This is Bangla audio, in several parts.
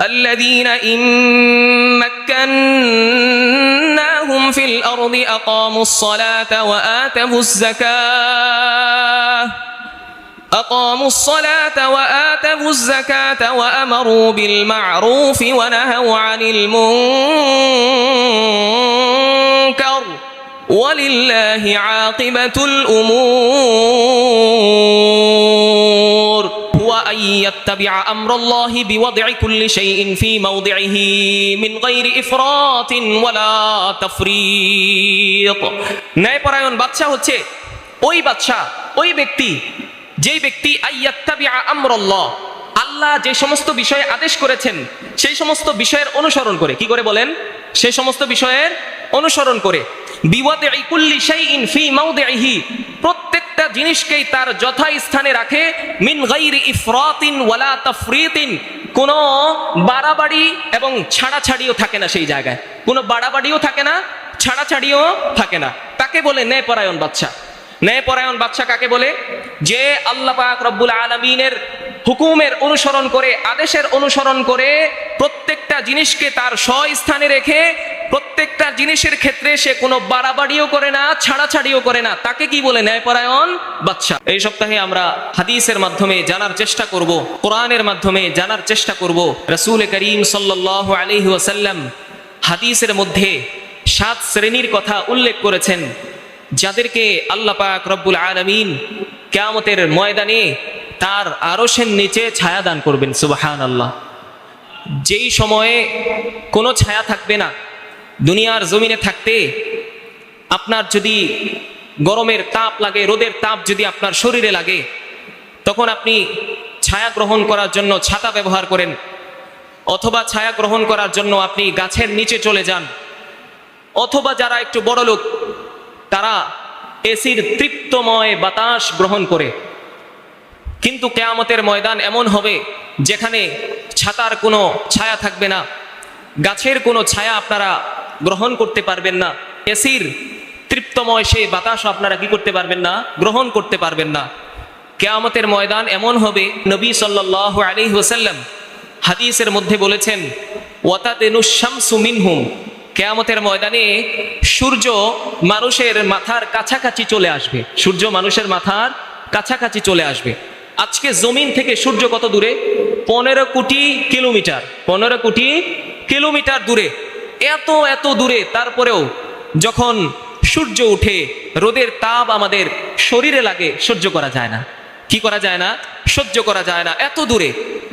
الذين إن مكناهم في الأرض أقاموا الصلاة وآتوا الزكاة وأمروا بالمعروف ونهوا عن المنكر ولله عاقبة الأمور هو أن يتبع أمر الله بوضع كل شيء في موضعه من غير إفراط ولا تفريط ন্যায়পরায়ণ বাদশা হচ্ছে ওই বাদশা ওই ব্যক্তি যেই ব্যক্তি আইয়াত্তাবিআ আমরাল্লাহ আল্লাহ যে সমস্ত বিষয়ে আদেশ করেছেন সেই সমস্ত বিষয়ের অনুসরণ করে কি করে বলেন সেই সমস্ত বিষয়ের অনুসরণ করে বিওয়াদিই কুল্লি শাইইন ফি মাওদিহি প্রত্যেকটা জিনিসকেই তার যথাস্থানে রাখে মিন গায়রি ইফরাতিন ওয়ালা তাফরিতিন কোনো বাড়াবাড়ি এবং ছাড়াছাড়িও থাকে না সেই জায়গায় কোনো বাড়াবাড়িও থাকে না ছাড়াছাড়িও থাকে না তাকে বলে ন্যায়পরায়ণ বাদশা ন্যায়পরায়ণ বাদশা কাকে বলে যে আল্লাহ পাক রব্বুল আলামিনের হুকুমের অনুসরণ করে আদেশের অনুসরণ করে প্রত্যেকটা জিনিসকে তার স্বস্থানে রেখে প্রত্যেকটা জিনিসের ক্ষেত্রে সে কোনো বাড়াবাড়িও করে না ছাড়াছাড়িও করে না তাকে কি বলে ন্যায়পরায়ণ বাদশা এই সপ্তাহে আমরা হাদিসের মাধ্যমে জানার চেষ্টা করব কোরআনের মাধ্যমে জানার চেষ্টা করব রাসূল করিম সাল্লাল্লাহু আলাইহি ওয়াসাল্লাম হাদিসের মধ্যে 7 শ্রেণীর কথা উল্লেখ করেছেন যাদেরকে আল্লাহ পাক রব্বুল আলামিন কিয়ামতের ময়দানে তার আরশের নিচে ছায়া দান করবেন সুবহানাল্লাহ যেই সময়ে কোনো ছায়া থাকবে না দুনিয়ার জমিনে থাকতে আপনার যদি গরমের তাপ লাগে রোদের তাপ যদি আপনার শরীরে লাগে তখন আপনি ছায়া গ্রহণ করার জন্য ছাতা ব্যবহার করেন অথবা ছায়া গ্রহণ করার জন্য আপনি গাছের নিচে চলে যান অথবা যারা একটু বড় লোক তারা এসির তৃপ্তময় বাতাস গ্রহণ করে কিন্তু কিয়ামতের ময়দান এমন হবে যেখানে ছাতার কোনো ছায়া থাকবে না গাছের কোনো ছায়া আপনারা গ্রহণ করতে পারবেন না এসির তৃপ্তময় সেই বাতাস আপনারা কি করতে পারবেন না গ্রহণ করতে পারবেন না কিয়ামতের ময়দান এমন হবে নবী সাল্লাল্লাহু আলাইহি ওয়াসাল্লাম হাদিসের মধ্যে বলেছেন ওয়াতাতিনুশ শামসু মিনহুম কিয়ামতের ময়দানে সূর্য মানুষের মাথার কাছাকাছি চলে আসবে সূর্য মানুষের মাথার কাছাকাছি চলে আসবে আজকে জমিন থেকে সূর্য কত দূরে 15 কোটি কিলোমিটার 15 কোটি কিলোমিটার দূরে এত দূরে তারপরেও যখন সূর্য ওঠে রোদের তাপ আমাদের শরীরে লাগে সহ্য করা যায় না কি করা যায় না সহ্য করা যায় না এত দূরে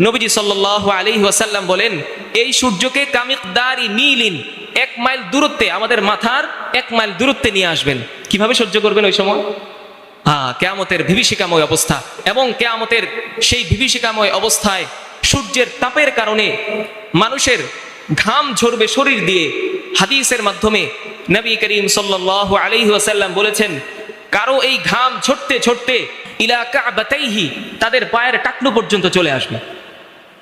নবীজি সাল্লাল্লাহু আলাইহি ওয়াসাল্লাম বলেন এই সূর্যকে কামিকদারি মিলিন 1 মাইল দূরত্বে আমাদের মাথার 1 মাইল দূরত্বে নিয়ে আসবেন কিভাবে সহ্য করবেন ওই সময় কিয়ামতের বিভীষিকাময় অবস্থা এবং কিয়ামতের সেই বিভীষিকাময় অবস্থায় সূর্যের তাপের কারণে মানুষের ঘাম ঝরবে শরীর দিয়ে হাদিসের মাধ্যমে নবী করিম সাল্লাল্লাহু আলাইহি ওয়াসাল্লাম বলেছেন কারো এই ঘাম ঝরতে ঝরতে ইলা কাবাতাইহি তাদের পায়ের টাকনু পর্যন্ত চলে আসবে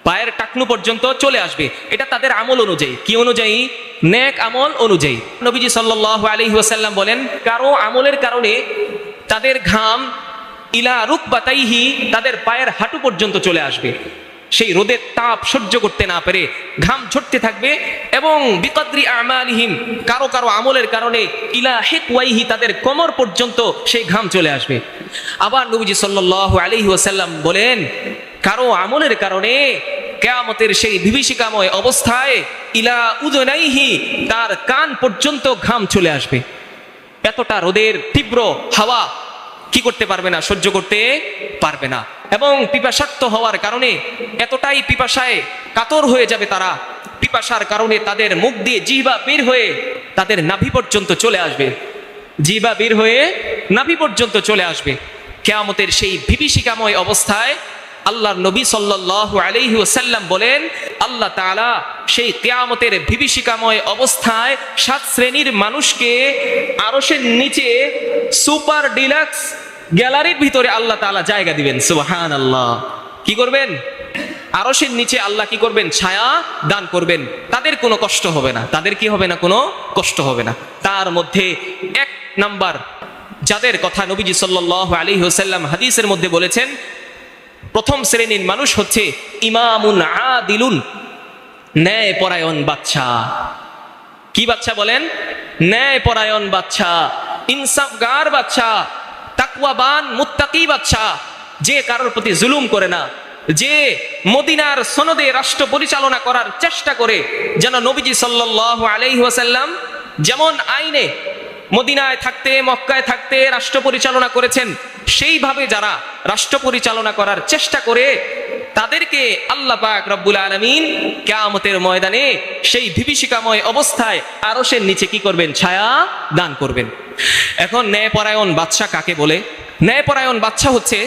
পায়ের টাকনু পর্যন্ত চলে আসবে এটা তাদের আমল অনুযায়ী কি অনুযায়ী নেক আমল অনুযায়ী নবীজি সাল্লাল্লাহু আলাইহি ওয়াসাল্লাম বলেন কারো আমলের কারণে তাদের ঘাম ইলা রুকবাতাইহি তাদের পায়ের হাঁটু পর্যন্ত চলে আসবে সেই রোদের তাপ সহ্য করতে না পেরে ঘাম ঝরতে থাকবে এবং বিকদরি আমালিহিম কারো কারো আমলের কারণে ইলা হিকওয়াইহি তাদের কোমর পর্যন্ত সেই ঘাম চলে আসবে আবার নবীজি সাল্লাল্লাহু আলাইহি ওয়াসাল্লাম বলেন কারো আমলের কারণে কিয়ামতের সেই বিভীষিকাময় অবস্থায় ইলা উযুনাইহি তার কান পর্যন্ত ঘাম চলে আসবে এতটা রোদের তীব্র হাওয়া কি করতে পারবে না সহ্য করতে পারবে না এবং পিপাসার্ত হওয়ার কারণে এতটাই পিপাসায় কাতর হয়ে যাবে তারা পিপাসার কারণে তাদের মুখ দিয়ে জিহ্বা বের হয়ে তাদের নাভি পর্যন্ত চলে আসবে জিহ্বা বের হয়ে নাভি পর্যন্ত চলে আসবে কিয়ামতের সেই বিভীষিকাময় অবস্থায় আল্লাহর নবী সাল্লাল্লাহু আলাইহি ওয়াসাল্লাম বলেন আল্লাহ তাআলা সেই কিয়ামতের বিভীষিকাময় অবস্থায় 7 শ্রেণীর মানুষকে আরশের নিচে সুপার ডিলাক্স গ্যালারির ভিতরে আল্লাহ তাআলা জায়গা দিবেন সুবহানাল্লাহ কি করবেন আরশের নিচে আল্লাহ কি করবেন ছায়া দান করবেন তাদের কোনো কষ্ট হবে না তাদের কি হবে না কোনো কষ্ট হবে না তার মধ্যে 1 নাম্বার যাদের কথা নবীজি সাল্লাল্লাহু আলাইহি ওয়াসাল্লাম হাদিসের মধ্যে বলেছেন প্রথম শ্রেণীর মানুষ হচ্ছে ইমামুন আদিলুন ন্যায় পরায়ণ বাদশা। কি বাদশা বলেন? ন্যায় পরায়ণ বাদশা, ইনসাফগার বাদশা, তাকওয়াবান মুত্তাকি বাদশা, যে কারোর প্রতি জুলুম করে না, যে মদিনার সনদে রাষ্ট্র পরিচালনা করার চেষ্টা করে, যেন নবীজি সাল্লাল্লাহু আলাইহি ওয়াসাল্লাম যেমন আইনে মদিনায় থাকতে মক্কায় থাকতে রাষ্ট্র পরিচালনা করেছেন, সেইভাবে যারা রাষ্ট্র পরিচালনা করার চেষ্টা করে তাদেরকে আল্লাহ পাক রব্বুল আলামিন কিয়ামতের ময়দানে সেই বিভীষিকাময় অবস্থায় আরশের নিচে কি করবেন? ছায়া দান করবেন। এখন ন্যায়পরায়ণ বাদশা কাকে বলে? ন্যায়পরায়ণ বাদশা হচ্ছে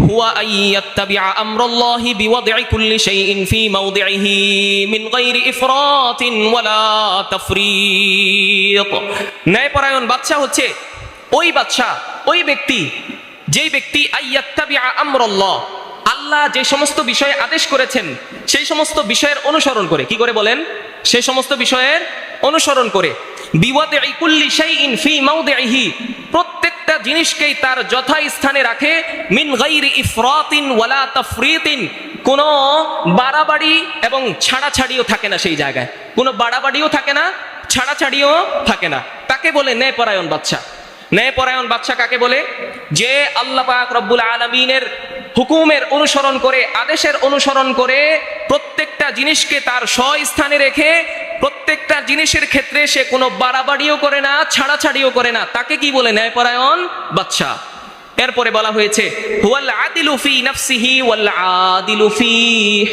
হুয়া আইয়াত্তাবিআ আমরাল্লাহি বিওয়াদ'i কুল্লি শাইইন ফি মাওদি'iহি মিন গায়রি ইফরাতিন ওয়ালা তাফরীত। ন্যায়পরায়ণ বাদশা হচ্ছে ওই বাদশা, ওই ব্যক্তি, যেই ব্যক্তি আইয়াত্তাবিআ আমরাল্লাহ, আল্লাহ যে সমস্ত বিষয়ে আদেশ করেছেন সেই সমস্ত বিষয়ের অনুসরণ করে। কি করে বলেন? সেই সমস্ত বিষয়ের অনুসরণ করে। বিওয়াদ'i কুল্লি শাইইন ফি মাওদি'iহি, প্রত্যেকটা জিনিসকেই তার যথাস্থানে রাখে। মিন গায়রি ইফরাতিন ওয়ালা তাফরীতিন, কোনো বাড়াবাড়ি এবং ছাড়াছাড়িও থাকে না সেই জায়গায়, কোনো বাড়াবাড়িও থাকে না, ছাড়াছাড়িও থাকে না। তাকে বলে ন্যায়পরায়ণ বাদশা। ন্যায়পরায়ণ বাদশা কাকে বলে? যে আল্লাহ পাক রব্বুল আলামিনের হুকুমের অনুসরণ করে, আদেশের অনুসরণ করে, প্রত্যেকটা জিনিসকে তার স্বস্থানে রেখে, প্রত্যেকটা জিনিসের ক্ষেত্রে সে কোনো বাড়াবাড়িও করে না, ছাড়াছাড়িও করে না, তাকে কি বলে? ন্যায়পরায়ণ বাদশা। এরপরে বলা হয়েছে হুয়াল আদিলু ফি নাফসিহি ওয়াল আদিলু ফি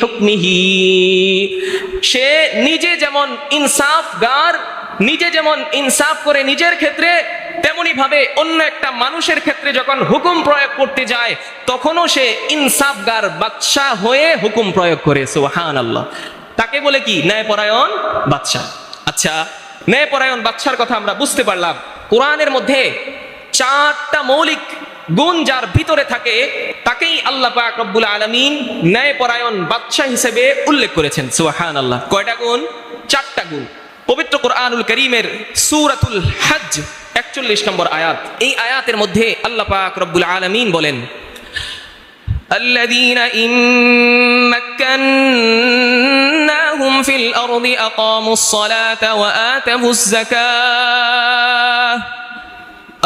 হুকমিহি, সে নিজে যেমন ইনসাফগার, নিজে যেমন ইনসাফ করে নিজের ক্ষেত্রে, তেমনি ভাবে অন্য একটা মানুষের ক্ষেত্রে যখন হুকুম প্রয়োগ করতে যায় তখনও সে ইনসাফগার বাদশা হয়ে হুকুম প্রয়োগ করে। সুবহানাল্লাহ। তাকে বলে কি? ন্যায়পরায়ণ বাদশা। আচ্ছা, ন্যায়পরায়ণ বাদশার কথা আমরা বুঝতে পারলাম। কোরআনের মধ্যে 4টা মৌলিক গুণ যার ভিতরে থাকে তাকেই আল্লাহ পাক রব্বুল আলামিন ন্যায়পরায়ণ বাদশা হিসেবে উল্লেখ করেছেন। সুবহানাল্লাহ। কয়টা গুণ? 4টা গুণ। পবিত্র কোরআনুল কারীমের সূরাতুল হজ 41 নম্বর আয়াত, এই আয়াতের মধ্যে আল্লাহ পাক রব্বুল আলামিন বলেন আল্লাযীনা ইম্মাক্কান্নাহুম ফিল আরদি আকামুস সালাতা ওয়া আতাবুজ যাকাহ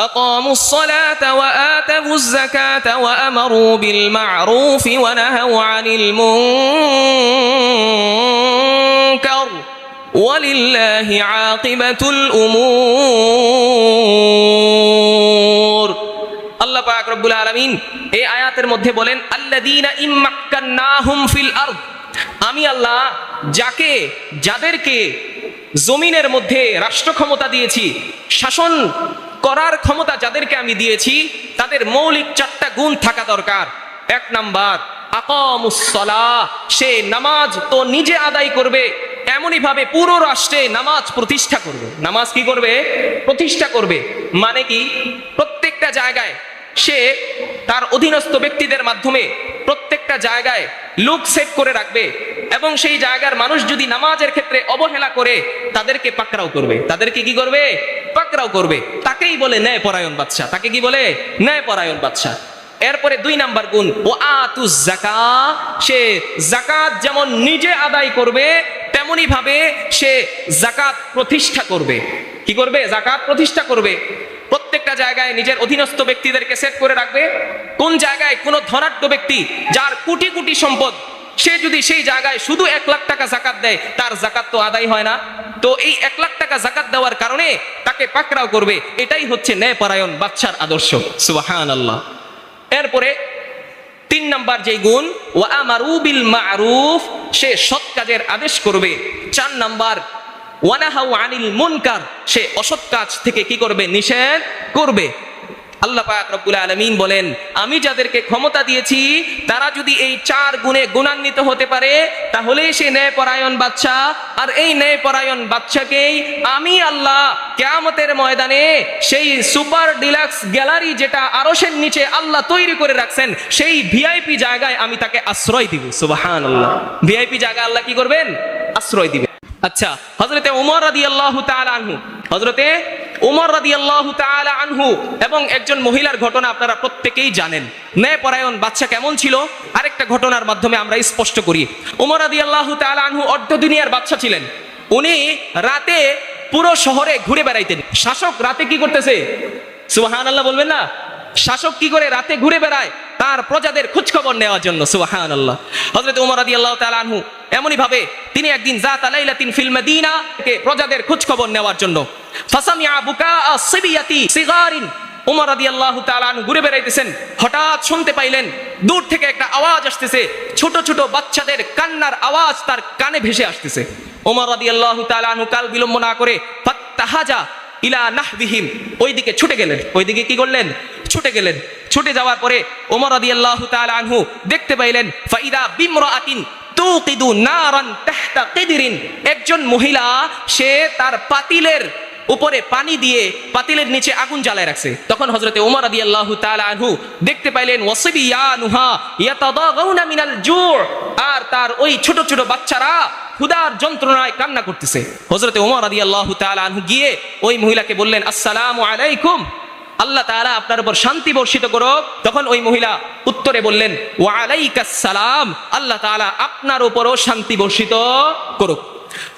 أقاموا الصلاة وآتوا الزكاة وأمروا بالمعروف ونهوا عن المنكر ولله عاقبة الأمور। আল্লাহ পাক রব্বুল আলামিন এই আয়াতের মধ্যে বলেন আল্লাযীনা ইম্মাক্কান্নাহুম ফিল আরদ, আমি আল্লাহ যাকে যাদেরকে জমিনের মধ্যে রাষ্ট্র ক্ষমতা দিয়েছি, শাসন করার ক্ষমতা যাদেরকে আমি দিয়েছি, তাদের মৌলিক 4টা গুণ থাকা দরকার। 1 নাম্বার আকামুস সালাহ, সে নামাজ তো নিজে আদায় করবে, এমনই ভাবে পুরো রাষ্ট্রে নামাজ প্রতিষ্ঠা করবে। নামাজ কি করবে? প্রতিষ্ঠা করবে। মানে কি? প্রত্যেকটা জায়গায় সে তার অধীনস্থ ব্যক্তিদের মাধ্যমে প্রত্যেকটা জায়গায় লোক সেট করে রাখবে, এবং সেই জায়গার মানুষ যদি নামাজের ক্ষেত্রে অবহেলা করে তাদেরকে পাকড়াও করবে। তাদেরকে কি করবে? পাকড়াও করবে। তাকেই বলে ন্যায়পরায়ণ বাদশা। তাকে কি বলে? ন্যায়পরায়ণ বাদশা। এরপরে 2 নাম্বার গুণ ও আতুজ যাকাত, সে যাকাত যেমন নিজে আদায় করবে তেমনি ভাবে সে যাকাত প্রতিষ্ঠা করবে। কি করবে? যাকাত প্রতিষ্ঠা করবে। প্রত্যেকটা জায়গায় নিজের অধীনস্থ ব্যক্তিদেরকে সেট করে রাখবে। কোন জায়গায় কোন ধনাঢ্য ব্যক্তি যার কোটি কোটি সম্পদ, সে যদি সেই জায়গায় শুধু 1 লাখ টাকা যাকাত দেয়, তার যাকাত তো আদায় হয় না। তো এই 1 লাখ টাকা যাকাত দেওয়ার কারণে তাকে পাকড়াও করবে। এটাই হচ্ছে ন্যায়পরায়ণ বাদশার আদর্শ। সুবহানাল্লাহ। এরপরে 3 নাম্বার যে গুণ ওয়া আমারু বিল মা'রুফ, সে সৎ কাজের আদেশ করবে। 4 নাম্বার ওয়া নাহাউ আনিল মুনকার, সে অসৎ কাজ থেকে কি করবে? নিষেধ করবে। আল্লাহ পাক রব্বুল আলামিন বলেন আমি যাদেরকে ক্ষমতা দিয়েছি তারা যদি এই 4 গুণে গুণান্বিত হতে পারে তাহলেই সে ন্যায়পরায়ণ বাদশা। আর এই ন্যায়পরায়ণ বাদশাকেই আমি আল্লাহ কিয়ামতের ময়দানে সেই সুপার ডিলাক্স গ্যালারি যেটা আরশের নিচে আল্লাহ তৈরি করে রাখছেন সেই ভিআইপি জায়গায় আমি তাকে আশ্রয় দিব। সুবহানাল্লাহ। ভিআইপি জায়গায় আল্লাহ কি করবেন? আশ্রয় দিবেন। আচ্ছা, হযরতে ওমর রাদিয়াল্লাহু তাআলা আনহু, হযরতে ওমর রাদিয়াল্লাহু তাআলা আনহু এবং একজন মহিলার ঘটনা আপনারা প্রত্যেকেই জানেন। ন্যায়পরায়ণ বাদশা কেমন ছিল আরেকটা ঘটনার মাধ্যমে আমরা স্পষ্ট করি। ওমর রাদিয়াল্লাহু তাআলা আনহু অর্ধ দুনিয়ার বাদশা ছিলেন। উনি রাতে পুরো শহরে ঘুরে বেড়াইতেন। শাসক রাতে কি করতেছে? সুবহানাল্লাহ বলবেন না? শাসক কি করে? রাতে ঘুরে বেড়ায় তার প্রজাদের খোঁজ খবর নেওয়ার জন্য। সুবহানাল্লাহ। হযরত ওমর রাদিয়াল্লাহু তাআলা আনহু এমনই ভাবে তিনি একদিন যাতা লাইলাতিন ফিল মদিনা কে প্রজাদের খোঁজ খবর নেওয়ার জন্য ফাসামিআ বুকা আসবিয়াতি সিগারিন, ওমর রাদিয়াল্লাহু তাআলা আনহু ঘুরে বেড়াইতেছেন, হঠাৎ শুনতে পাইলেন দূর থেকে একটা আওয়াজ আসতেছে, ছোট ছোট বাচ্চাদের কান্নার আওয়াজ তার কানে ভেসে আসতেছে। ওমর রাদিয়াল্লাহু তাআলা আনহু কাল বিলম্ব না করে ফাত্তাহাজা ইলা নাহবিহিম, ওইদিকে ছুটে গেলেন। ওইদিকে কি করলেন? ছুটে গেলেন। ছুটে যাওয়ার পরে ওমর রাদিয়াল্লাহু তাআলা আনহু দেখতে পাইলেন ফাইদা বিমরাআতিন তুকিদু নারান তাহতা কিদরিন, একজন মহিলা সে তার পাতিলের উপরে পানি দিয়ে পাতিলের নিচে আগুন জ্বালায় রাখছে। তখন হযরতে ওমর রাদিয়াল্লাহু তাআলা আনহু দেখতে পাইলেন ওয়াসবিয়ানুহা ইয়াতাদাগাউনা মিনাল জু', আর তার ওই ছোট ছোট বাচ্চারা ক্ষুধার যন্ত্রণায় কান্না করতেছে। হযরতে ওমর রাদিয়াল্লাহু তাআলা আনহু গিয়ে ওই মহিলাকে বললেন, আসসালামু আলাইকুম, আল্লাহ তাআলা আপনার উপর শান্তি বর্ষিত করুক। তখন ওই মহিলা উত্তরে বললেন, ওয়া আলাইকাস সালাম, আল্লাহ তাআলা আপনার উপরও শান্তি বর্ষিত করুক।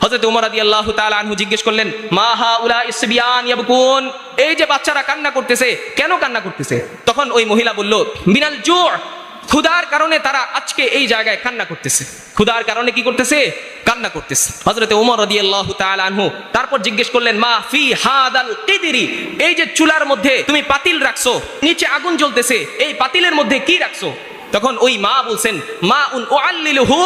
হযরত ওমর রাদিয়াল্লাহু তাআলা আনহু জিজ্ঞেস করলেন, মা হাউলা ইসবিয়ান ইয়াবকুন, এই যে বাচ্চারা কান্না করতেছে কেন কান্না করতেছে? তখন ওই মহিলা বলল, মিনাল জু', ক্ষুধার কারণে তারা আজকে এই জায়গায় কান্না করতেছে। ক্ষুধার কারণে কি করতেছে? কান্না করতেছে। হযরতে ওমর রাদিয়াল্লাহু তাআলা আনহু তারপর জিজ্ঞেস করলেন, মা ফি হাদাল কিদরি, এই যে চুলার মধ্যে তুমি পাতিল রাখছো, নিচে আগুন জ্বলতেছে, এই পাতিলের মধ্যে কি রাখছো? তখন ওই মা বলছেন, মা উন উআল্লিলহু,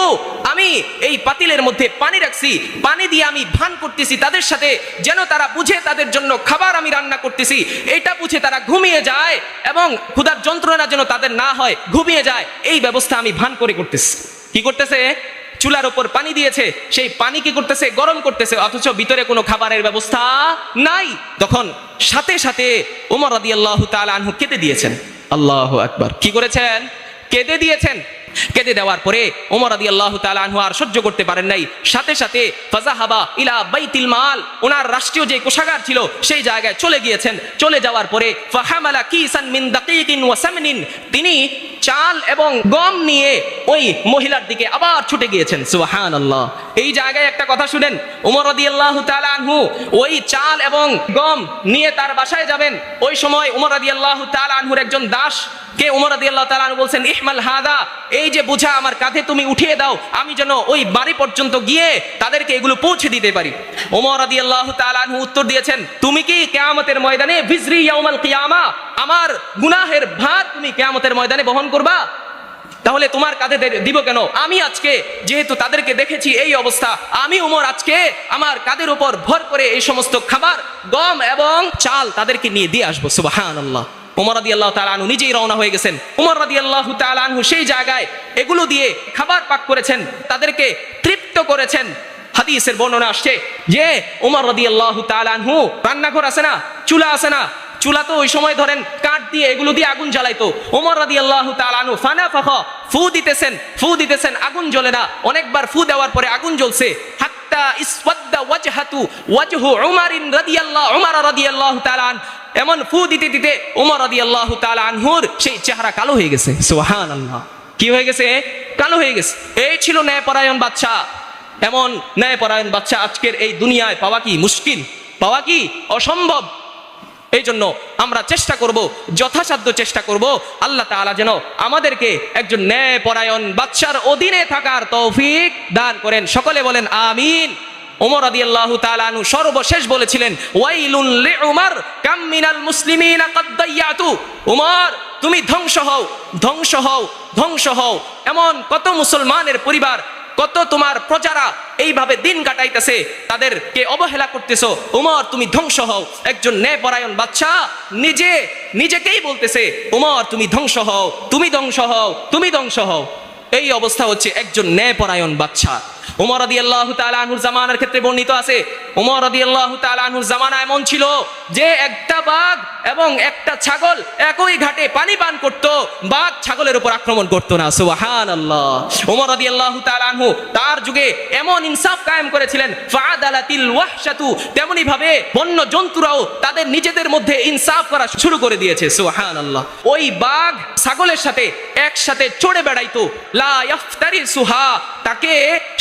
আমি এই পাতিলের মধ্যে পানি রাখছি, পানি দিয়ে আমি ভান করতেছি তাদের সাথে, যেন তারা বুঝে তাদের জন্য খাবার আমি রান্না করতেছি, এটা বুঝে তারা ঘুমিয়ে যায় এবং ক্ষুধার যন্ত্রণা যেন তাদের না হয়, ঘুমিয়ে যায়, এই ব্যবস্থা আমি ভান করে করতেছি। কি করতেছে? চুলার উপর পানি দিয়েছে, সেই পানি কি করতেছে? গরম করতেছে, অথচ ভিতরে কোনো খাবারের ব্যবস্থা নাই। তখন সাথে সাথে ওমর রাদিয়াল্লাহু তাআলা আনহু কেঁদে দিয়েছেন। আল্লাহু আকবার। কি করেছেন? কেঁদে দিয়েছেন। কেঁদে দেওয়ার পরে ওমর রাদিয়াল্লাহু তাআলা আনহু আর সহ্য করতে পারেন নাই, সাথে সাথে ফাযাহাবা ইলা বাইতিল মাল, ওনার রাষ্ট্রীয় যে কোষাগার ছিল সেই জায়গায় চলে গিয়েছেন। চলে যাওয়ার পরে ফাহামালা কিসান মিন দাকিকিন ওয়া সামনিন, তিনি চাল এবং গম নিয়ে ওই মহিলার দিকে আবার ছুটে গিয়েছেন। সুবহানাল্লাহ। এই জায়গায় একটা কথা শুনেন, ওমর রাদিয়াল্লাহু তাআলা আনহু ওই চাল এবং গম নিয়ে তার বাসায় যাবেন। ওই সময় ওমর রাদিয়াল্লাহু তাআলা আনহুর একজন দাস কে ওমর রাদিয়াল্লাহু তাআলা আনহু বলছেন, ইহমাল হাদা, এই যে বোঝা আমার কাঁধে তুমি উঠিয়ে দাও, আমি যেন ওই বাড়ি পর্যন্ত গিয়ে তাদেরকে এগুলো পৌঁছে দিতে পারি। ওমর রাদিয়াল্লাহু তাআলা আনহু উত্তর দিয়েছেন, তুমি কি কিয়ামতের ময়দানে বিজরি ইয়াউমাল কিয়ামা, আমার গুনাহের ভার তুমি কিয়ামতের ময়দানে বহন করবা? তাহলে তোমার কাঁধে দিব কেন? আমি আজকে যেহেতু তাদেরকে দেখেছি এই অবস্থা, আমি ওমর আজকে আমার কাঁধের উপর ভর করে এই সমস্ত খাবার, গম এবং চাল তাদেরকে নিয়ে দিয়ে আসবো। সুবহানাল্লাহ। ওমর রাদিয়াল্লাহু তাআলা আনহু নিজেই রওনা হয়ে গেছেন। ওমর রাদিয়াল্লাহু তাআলা আনহু সেই জায়গায় এগুলো দিয়ে খাবার পাক করেছেন, তাদেরকে তৃপ্ত করেছেন। হাদিসের বর্ণনা আসছে যে ওমর রাদিয়াল্লাহু তাআলা আনহু রান্নাঘর আছে না, চুলা আছে না, চুলা তো ওই সময় ধরেন কাঠ দিয়ে এগুলো দিয়ে আগুন জ্বালাইতো। ওমর রাদিয়াল্লাহু তাআলা আনহু ফানাফাখা, ফু দিতেছেন, আগুন জ্বলে না। অনেকবার ফু দেওয়ার পরে আগুন জ্বলছে। হাত্তা ইসওয়াদ্দা ওয়াজহু উমর রাদিয়াল্লাহু তাআলা আন, এমন ফু দিতে দিতে ওমর রাদিয়াল্লাহু তাআলা আনহুর সেই চেহারা কালো হয়ে গেছে। সুবহানাল্লাহ। কি হয়ে গেছে? কালো হয়ে গেছে। এই ছিল ন্যায়পরায়ণ বাদশা। এমন ন্যায়পরায়ণ বাদশা আজকের এই দুনিয়ায় পাওয়া কি মুশকিল, পাওয়া কি অসম্ভব। এই জন্য আমরা চেষ্টা করব, যথাসাধ্য চেষ্টা করব, আল্লাহ তাআলা যেন আমাদেরকে একজন ন্যায়পরায়ণ বাদশার অধীনে থাকার তৌফিক দান করেন। সকলে বলেন আমিন। ওমর রাদিয়াল্লাহু তাআলা আনহু সর্বশেষ বলেছিলেন, ওয়াইলুন লিউমর কাম মিনাল মুসলিমিনা ক্বাদ দাইয়াতু, ওমর তুমি ধ্বংস হও, ধ্বংস হও, ধ্বংস হও। এমন কত মুসলমানের পরিবার, কত তোমার প্রজারা এইভাবে দিন কাটাইতেছে, তাদেরকে অবহেলা করতেছো। ওমর তুমি ধ্বংস হও। একজন ন্যায়পরায়ণ বাদশা নিজেকেই বলতেছে, ওমর তুমি ধ্বংস হও, তুমি ধ্বংস হও, তুমি ধ্বংস হও। এই অবস্থা হচ্ছে একজন ন্যায়পরায়ণ বাদশা। ওমর রাদিয়াল্লাহু তাআলা আনহুর জামানার ক্ষেত্রে বর্ণিত আছে, ওমর রাদিয়াল্লাহু তাআলা আনহুর জামানা এমন ছিল যে একটা বাঘ এবং একটা ছাগল একই ঘাটে পানি পান করত, বাঘ ছাগলের উপর আক্রমণ করত না। সুবহানাল্লাহ। ওমর রাদিয়াল্লাহু তাআলা আনহু তার যুগে এমন ইনসাফ কায়েম করেছিলেন, ফাআদালাতিল ওয়াহশাতু, তেমনি ভাবে বন্য জন্তুরাও তাদের নিজেদের মধ্যে ইনসাফ করা শুরু করে দিয়েছে। সুবহানাল্লাহ। ওই বাঘ ছাগলের সাথে একসাথে চড়ে বেড়াইতো, লা ইয়াফতারিসুহা, তাকে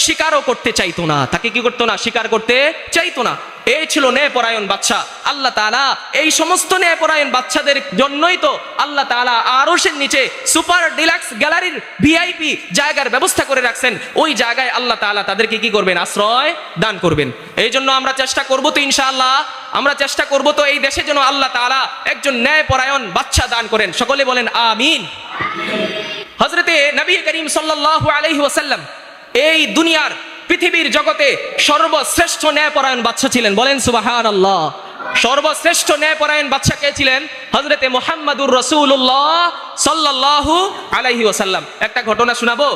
শিকারও করতে চাইতো না, তাকে কি করতো না, শিকার করতে চাইতো না। এই ছিল ন্যায়পরায়ণ বাদশা। আল্লাহ তাআলা এই সমস্ত ন্যায়পরায়ণ বাদশাদের জন্যই তো আল্লাহ তাআলা আরশের নিচে সুপার ডিলাক্স গ্যালারির ভিআইপি জায়গার ব্যবস্থা করে রাখছেন। ওই জায়গায় আল্লাহ তাআলা তাদেরকে কি করবেন, আশ্রয় দান করবেন। এই জন্য আমরা চেষ্টা করব তো ইনশাআল্লাহ, আমরা চেষ্টা করব তো এই দেশে যেন আল্লাহ তাআলা একজন ন্যায়পরায়ণ বাদশা দান করেন। সকলে বলেন আমিন। হযরতে নবী করিম সাল্লাল্লাহু আলাইহি ওয়াসাল্লাম এই দুনিয়ার পৃথিবীর জগতে সর্বশ্রেষ্ঠ ন্যায়পরায়ণ বাদশা ছিলেন। বলেন সুবহানাল্লাহ। সর্বশ্রেষ্ঠ ন্যায়পরায়ণ বাদশা কে ছিলেন? হযরতে মুহাম্মাদুর রাসূলুল্লাহ সাল্লাল্লাহু আলাইহি ওয়াসাল্লাম। একটা ঘটনা শোনাবো,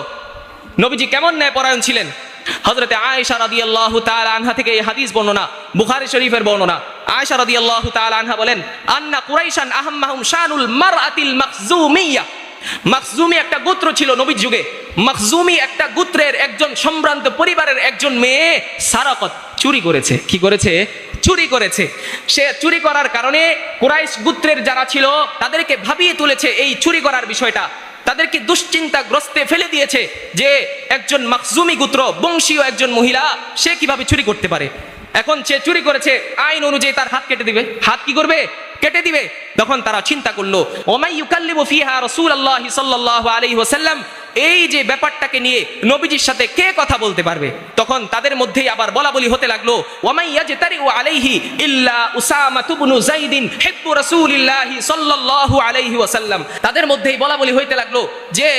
নবীজি কেমন ন্যায়পরায়ণ ছিলেন। হযরতে আয়েশা রাদিয়াল্লাহু তাআলা আনহা থেকে এই হাদিস বর্ণনা, বুখারী শরীফের বর্ণনা। আয়েশা রাদিয়াল্লাহু তাআলা আনহা বলেন, আন্না কুরাইশান আহাম্মাহুম শানুল মারআতিল মাখজুমিয়্যাহ। মাখজুমি একটা গোত্র ছিল নবীর যুগে। মাখজুমি একটা গোত্রের একজন সম্ভ্রান্ত পরিবারের একজন মেয়ে সারাকত, চুরি করেছে। কি করেছে? চুরি করেছে। সে চুরি করার কারণে কুরাইশ গোত্রের যারা ছিল তাদেরকে ভাবিয়ে তুলেছে এই চুরি করার বিষয়টা, তাদেরকে দুশ্চিন্তাগ্রস্তে ফেলে দিয়েছে যে একজন মাখজুমি গোত্র বংশীয় একজন মহিলা সে কিভাবে চুরি করতে পারে। এখন সে চুরি করেছে, আইন অনুযায়ী তার হাত কেটে দিবে। হাত কি করবে? কেটে দিবে। তখন তারা চিন্তা করলো, ওমাই ইউকাল্লিমু ফিহা রাসূলুল্লাহি সাল্লাল্লাহু আলাইহি ওয়াসাল্লাম, এই যে ব্যাপারটাকে নিয়ে নবীজির সাথে কে কথা বলতে পারবে। তখন তাদের মধ্যেই আবার বলাবলি হতে লাগলো, ওয়ামাই ইয়াজতারিউ আলাইহি ইল্লা উসামা ইবনু যায়দিন হিব্বু রাসূলিল্লাহি সাল্লাল্লাহু আলাইহি ওয়াসাল্লাম। তাদের মধ্যেই বলাবলি হইতে লাগলো যে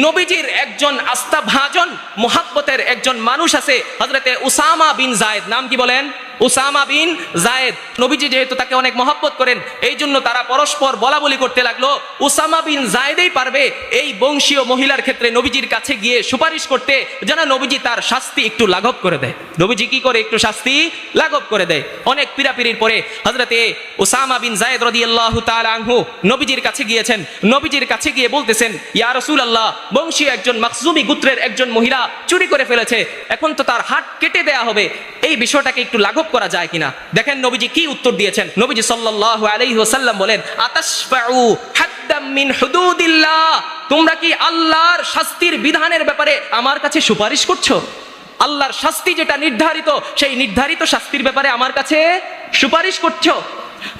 নবীজির একজন আস্থাভাজন মুহাব্বতের একজন মানুষ আছে, হযরতে উসামা বিন যায়েদ। নাম কি বলেন? উসামা বিন যায়েদ। নবীজি যেহেতু তাকে অনেক মহব্বত করেন, এই জন্য তারা পরস্পর বলাবলি করতে লাগলো, উসামা বিন যায়েদই পারবে এই বংশীয় মহিলার ক্ষেত্রে নবীজির কাছে গিয়ে সুপারিশ করতে, যেন নবীজি তার শাস্তি একটু লাঘব করে দেয়। নবীজি কি করে? একটু শাস্তি লাঘব করে দেয়। অনেক পীড়াপিড়ির পরে হযরতে উসামা বিন যায়েদ রাদিয়াল্লাহু তাআলা আনহু নবীজির কাছে গিয়েছেন। নবীজির কাছে গিয়ে বলতেছেন, ইয়া রাসূলুল্লাহ, বংশীয় একজন মাখজুমি গোত্রের একজন মহিলা চুরি করে ফেলেছে, এখন তো তার হাত কেটে দেয়া হবে, এই বিষয়টাকে একটু লাঘব করা যায় কিনা। দেখেন নবীজি কি উত্তর দিয়েছেন। নবীজি সাল্লাল্লাহু আলাইহি ওয়াসাল্লাম বলেন, আতাশফাউ হাদ্দাম মিন হুদুদিল্লাহ, তোমরা কি আল্লাহর শাস্তির বিধানের ব্যাপারে আমার কাছে সুপারিশ করছো? আল্লাহর শাস্তি যেটা নির্ধারিত, সেই নির্ধারিত শাস্তির ব্যাপারে আমার কাছে সুপারিশ করছো?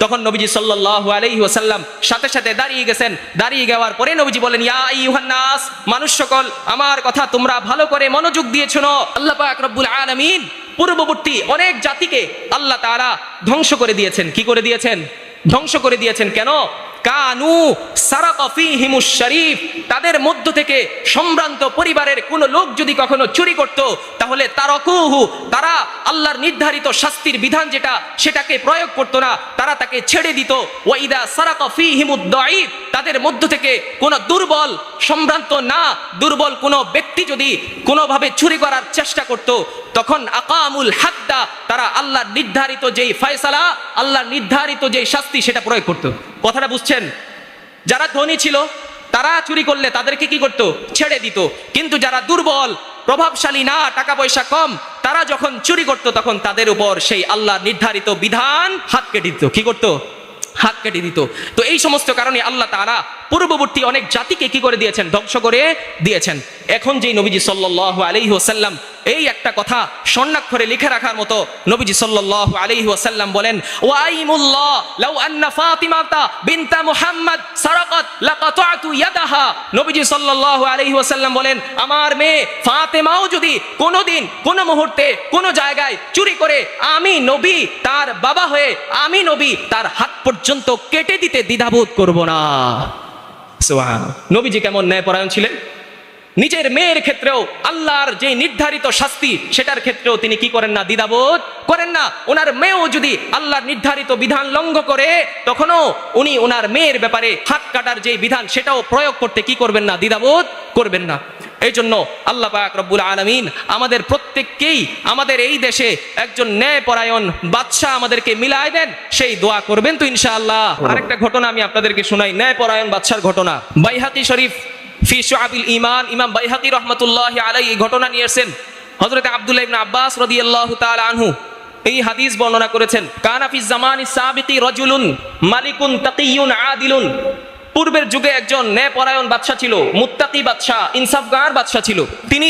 তখন নবীজি সাল্লাল্লাহু আলাইহি ওয়াসাল্লাম সাথে সাথে দাঁড়িয়ে গেছেন। দাঁড়িয়ে যাওয়ার পরে নবীজি বলেন, ইয়া আইয়ুহান নাস, মানুষ সকল, আমার কথা তোমরা ভালো করে মনোযোগ দিয়ে শোনো। আল্লাহ পাক রব্বুল আলামিন পূর্ববর্তী অনেক জাতিকে আল্লাহ তাআলা ধ্বংস করে দিয়েছেন। কি করে দিয়েছেন? ধ্বংস করে দিয়েছেন। কেন? কানু সারাকা ফীহিমুশ শরীফ, তাদের মধ্য থেকে সম্ভ্রান্ত পরিবারের কোন লোক যদি কখনো চুরি করত, তাহলে তারাকুহু, তারা আল্লাহর নির্ধারিত শাস্তির বিধান যেটা সেটাকে প্রয়োগ করত না, তারা তাকে ছেড়ে দিত। ওয়া ইদা সারাকা ফীহিমুদ দাঈফ, তাদের মধ্য থেকে কোন দুর্বল, সম্ভ্রান্ত না দুর্বল কোন ব্যক্তি যদি কোনোভাবে চুরি করার চেষ্টা করত, তখন আকামুল হাদ্দা, তারা আল্লাহর নির্ধারিত যেই ফয়সালা, আল্লাহর নির্ধারিত যেই শাস্তি সেটা প্রয়োগ করত। কথাটা বুঝছেন? যারা ধনী ছিল তারা চুরি করলে তাদেরকে কি করত? ছেড়ে দিত। কিন্তু যারা দুর্বল, প্রভাবশালী না, টাকা পয়সা কম, তারা যখন চুরি করত তখন তাদের উপর সেই আল্লাহর নির্ধারিত বিধান হাত কেটে দিত। কি করত? হাত কেটে দিত। তো এই সমস্ত কারণে আল্লাহ তাআলা পূর্ববর্তী অনেক জাতিকে কি করে দিয়েছেন? ধ্বংস করে দিয়েছেন। এখন যে নবীজি সাল্লাল্লাহু আলাইহি ওয়াসাল্লাম এই একটা কথা স্বর্ণাক্ষরে লিখে রাখার মতো, নবীজি সাল্লাল্লাহু আলাইহি ওয়াসাল্লাম বলেন, ওয়া আইমুল্লাহ লাউ আন্না ফাতিমাতা বিনতা মুহাম্মদ সারাকাত লাকাতাতু ইয়াদাহা। নবীজি সাল্লাল্লাহু আলাইহি ওয়াসাল্লাম বলেন, আমার মেয়ে ফাতেমাও যদি কোনোদিন কোনো মুহূর্তে কোনো জায়গায় চুরি করে, আমি নবী তার বাবা হয়ে, আমি নবী তার হাত পর্যন্ত কেটে দিতে দ্বিধাবোধ করব না। সুবহানাল্লাহ। নবীজি কেমন ন্যায়পরায়ণ ছিলেন। নিজের মেয়ের ক্ষেত্রেও আল্লাহর যে নির্ধারিত শাস্তি সেটার ক্ষেত্রেও তিনি কি করেন না? দ্বিধাবোধ করেন না। ওনার মেয়েও যদি আল্লাহর নির্ধারিত বিধান লঙ্ঘন করে, তখনও উনি ওনার মেয়ের ব্যাপারে হাত কাটার যে বিধান সেটাও প্রয়োগ করতে কি করবেন না? দ্বিধাবোধ করবেন না। এই জন্য আল্লাহ পাক রব্বুল আলামিন আমাদের প্রত্যেককেই আমাদের এই দেশে একজন ন্যায়পরায়ণ বাদশাহ আমাদেরকে মিলায় দেন, সেই দোয়া করবেন তো ইনশাআল্লাহ। আরেকটা ঘটনা আমি আপনাদেরকে শোনাই, ন্যায়পরায়ণ বাদশার ঘটনা। বাইহাকি শরীফ ফি শুআবিল ঈমান, ইমাম বাইহাকি রাহমাতুল্লাহি আলাইহি এই ঘটনা নিয়ে এসেছেন। হযরত আব্দুল্লাহ ইবনে আব্বাস রাদিয়াল্লাহু তাআলা আনহু এই হাদিস বর্ণনা করেছেন, কানা ফি জামানি সাবিকি রাজুলুন মালিকুন তাকিয়ুন আদিলুন। পূর্বের যুগে একজন ন্যায়পরায়ণ বাদশা ছিল, মুত্তাকি বাদশা, ইনসাফগার বাদশা ছিল। তিনি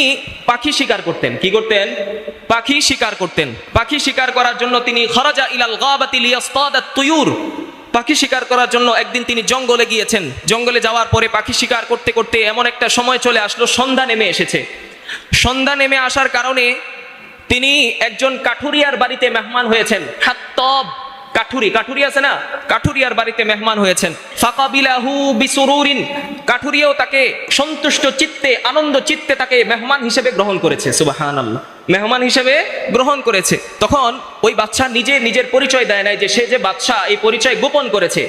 পাখি শিকার করতেন। কি করতেন? পাখি শিকার করতেন। পাখি শিকার করার জন্য তিনি খরাজা ইলাল গাবাতি লিয়াসতাদাত তুয়ুর, পাখি শিকার করার জন্য একদিন তিনি জঙ্গলে গিয়েছেন। জঙ্গলে যাওয়ার পরে পাখি শিকার করতে করতে এমন একটা সময় চলে আসলো, সন্ধ্যা নেমে এসেছে। সন্ধ্যা নেমে আসার কারণে তিনি একজন কাঠুরিয়ার বাড়িতে মেহমান হয়েছেন। হাত্তব, কাঠুরি আছে না, কাঠুরিয়ার বাড়িতে মেহমান হয়েছেন। ফাকাবিলাহু বিসুরুরিন, কাঠুরিয়াও তাকে সন্তুষ্ট চিত্তে, আনন্দ চিত্তে তাকে মেহমান হিসেবে গ্রহণ করেছে। সুবহানাল্লাহ, মেহমান হিসেবে গ্রহণ করেছে। তখন ওই বাদশা নিজের পরিচয় দেয় নাই যে সে যে বাদশা, এই পরিচয় গোপন করেছে।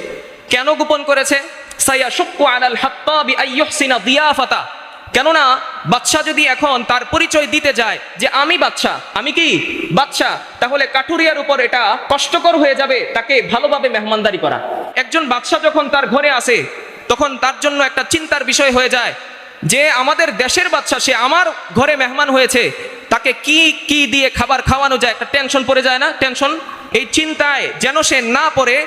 কেন গোপন করেছে? সায়াশুক্কু আলাল হাত্তাবি আইয়ুহসিনা দিয়াফাতা, কেননা বাদশা যদি এখন তার পরিচয় দিতে যায় যে আমি বাদশা, আমি কি বাদশা, তাহলে কাঠুরিয়ার উপর এটা কষ্টকর হয়ে যাবে তাকে ভালোভাবে মেহমানদারি করা। একজন বাদশা যখন তার ঘরে আসে তখন তার জন্য একটা চিন্তার বিষয় হয়ে যায় যে আমাদের দেশের বাদশা, সে আমার ঘরে মেহমান হয়েছে, তাকে কি কি দিয়ে খাবার খাওয়ানো যায়, একটা টেনশন পড়ে যায় না? টেনশন, এই চিন্তায় যেন সে না পড়ে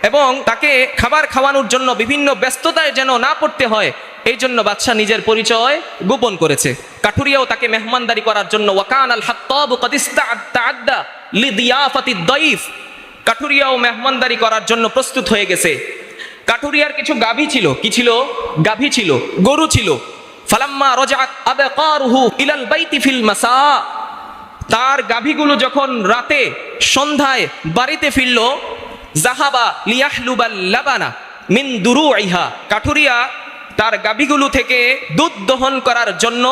এবং তাকে খাবার খাওয়ানোর জন্য বিভিন্ন ব্যস্ততায় যেন না পড়তে হয়, এই জন্য বাদশা নিজের পরিচয় গোপন করেছে। কাঠুরিয়াও তাকে মেহমানদারি করার জন্য ওয়াকানাল হাত্তাবু কদ ইস্তাআদ্দা লিদিয়াফাতি দাইফ, কাঠুরিয়াও মেহমানদারি করার জন্য প্রস্তুত হয়ে গেছে। কাঠুরিয়ার কিছু গাভী ছিল। কি ছিল? গাভী ছিল, গরু ছিল। ফালাম্মা রাজাআত আবকারুহু ইলাল বাইতি ফিল মাসা, তার গাভীগুলো যখন রাতে সন্ধ্যায় বাড়িতে ফিরল, জাহাবা লিয়াহলুবাল লাবানা মিন দুরুইহা, কাঠুরিয়া তার গাভীগুলো থেকে দুধ দহন করার জন্য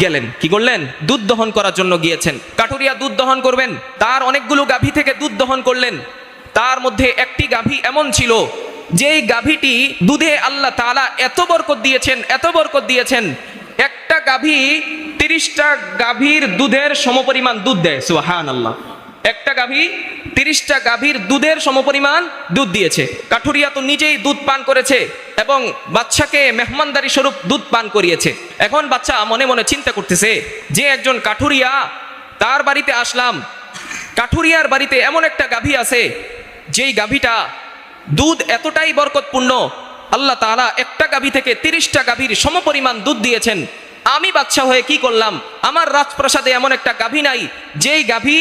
গেলেন। কি করলেন? দুধ দহন করার জন্য গিয়েছেন। কাঠুরিয়া দুধ দহন করবেন, তার অনেকগুলো গাভী থেকে দুধ দহন করলেন। তার মধ্যে একটি গাভী এমন ছিল যেই গাভীটি দুধে আল্লাহ তাআলা এত বরকত দিয়েছেন, এত বরকত দিয়েছেন, একটা গাভী 30টা গাভীর দুধের সমপরিমাণ দুধ দেয়। সুবহানাল্লাহ, একটা গাভী 30টা গাভীর দুধের সমপরিমাণ দুধ দিয়েছে। কাঠুরিয়া তো নিজেই দুধ পান করেছে এবং বাদশাকে মেহমানদারি স্বরূপ দুধ পান করিয়েছে। এখন বাদশা মনে মনে চিন্তা করতেছে যে একজন কাঠুরিয়া, তার বাড়িতে আসলাম, কাঠুরিয়ার বাড়িতে এমন একটা গাভী আছে যেই গাভীটা দুধ এতটাই বরকতপূর্ণ, আল্লাহ তাআলা একটা গাভী থেকে 30টা গাভীর সমপরিমাণ দুধ দিয়েছেন। আমি বাদশা হয়ে কি করলাম? আমার রাজপ্রাসাদে এমন একটা গাভী নাই যেই গাভী,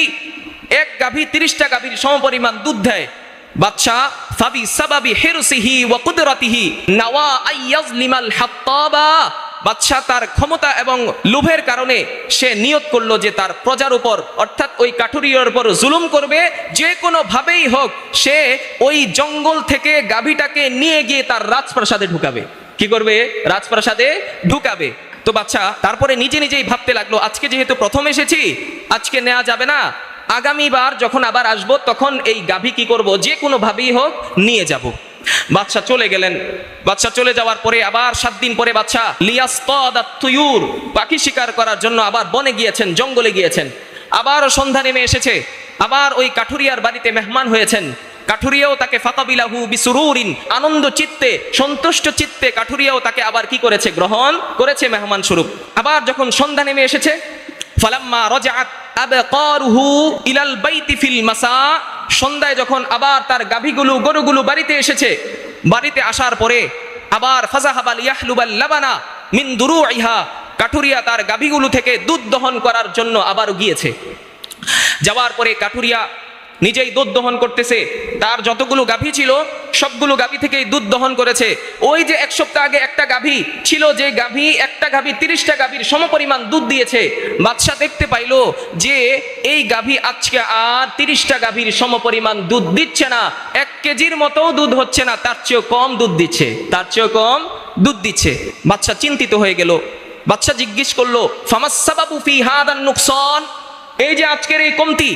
এক গাভী 30টা গাভীর সমপরিমাণ দুধ দেয়। বাদশা ফাবি সাবাবি হিরসিহি ওয়া কুদরাতিহি নাওয়া আইয়াজলিমাল হাত্তাবা, বাদশা তার ক্ষমতা এবং লোভের কারণে সে নিয়ত করলো যে তার প্রজার উপর, অর্থাৎ ওই কাঠুরিয়ার উপর জুলুম করবে, যে কোনো ভাবেই হোক সে ওই জঙ্গল থেকে গাভীটাকে নিয়ে গিয়ে তার রাজপ্রাসাদে ঢুকাবে। কি করবে? রাজপ্রাসাদে ঢুকাবে। তো বাদশা তারপরে নিজেই ভাবতে লাগলো, আজকে যেহেতু প্রথম এসেছি, আজকে নেওয়া যাবে না, আগামীবার যখন আবার আসবো তখন এই গাভী কি করব, যে কোনো ভাবেই হোক নিয়ে যাব। বাদশা চলে গেলেন। বাদশা চলে যাওয়ার পরে আবার 7 দিন পরে বাদশা লিয়াসতাদাত তুয়ুর, পাখি শিকার করার জন্য আবার বনে গিয়েছেন, জঙ্গলে গিয়েছেন। আবার সন্ধ্যা নেমে এসেছে, আবার ওই কাঠুরিয়ার বাড়িতে মেহমান হয়েছেন। কাঠুরিয়াও তাকে ফাকাবিলাহু বিসুরুরিন, আনন্দ চিত্তে, সন্তুষ্ট চিত্তে কাঠুরিয়াও তাকে আবার কি করেছে? গ্রহণ করেছে মেহমান স্বরূপ। আবার যখন সন্ধ্যা নেমে এসেছে, ফালাম্মা রাজাআত আবকারুহু ইলাল বাইতি ফিল মাসা, সন্ধ্যায় যখন আবার তার গাভীগুলো, গরুগুলো বাড়িতে এসেছে, বাড়িতে আসার পরে আবার ফাজাহাবা লিয়াহলুবাল লাবানা মিন দুরুইহা, কাঠুরিয়া তার গাভীগুলো থেকে দুধ দহন করার জন্য আবারও গিয়েছে। যাওয়ার পরে কাঠুরিয়া নিজেই দুধ দহন করতেছে। তার যতগুলো গাভী ছিল সবগুলো গাভী থেকেই দুধ দহন করেছে। ওই যে 1 সপ্তাহ আগে একটা গাভী ছিল, যে গাভী, একটা গাভী 30টা গাভীর সমপরিমাণ দুধ দিয়েছে, বাদশা দেখতে পাইলো যে এই গাভী আজকে আর 30টা গাভীর সমপরিমাণ দুধ দিচ্ছে না, 1 কেজির মতো দুধ হচ্ছে না, তার চেয়েও কম দুধ দিচ্ছে, তার চেয়েও কম দুধ দিচ্ছে। বাদশা চিন্তিত হয়ে গেল। বাদশা জিজ্ঞেস করলো, ফামাস সাবাবু ফি হাদান নুকসান, এই যে আজকের এই কমতি,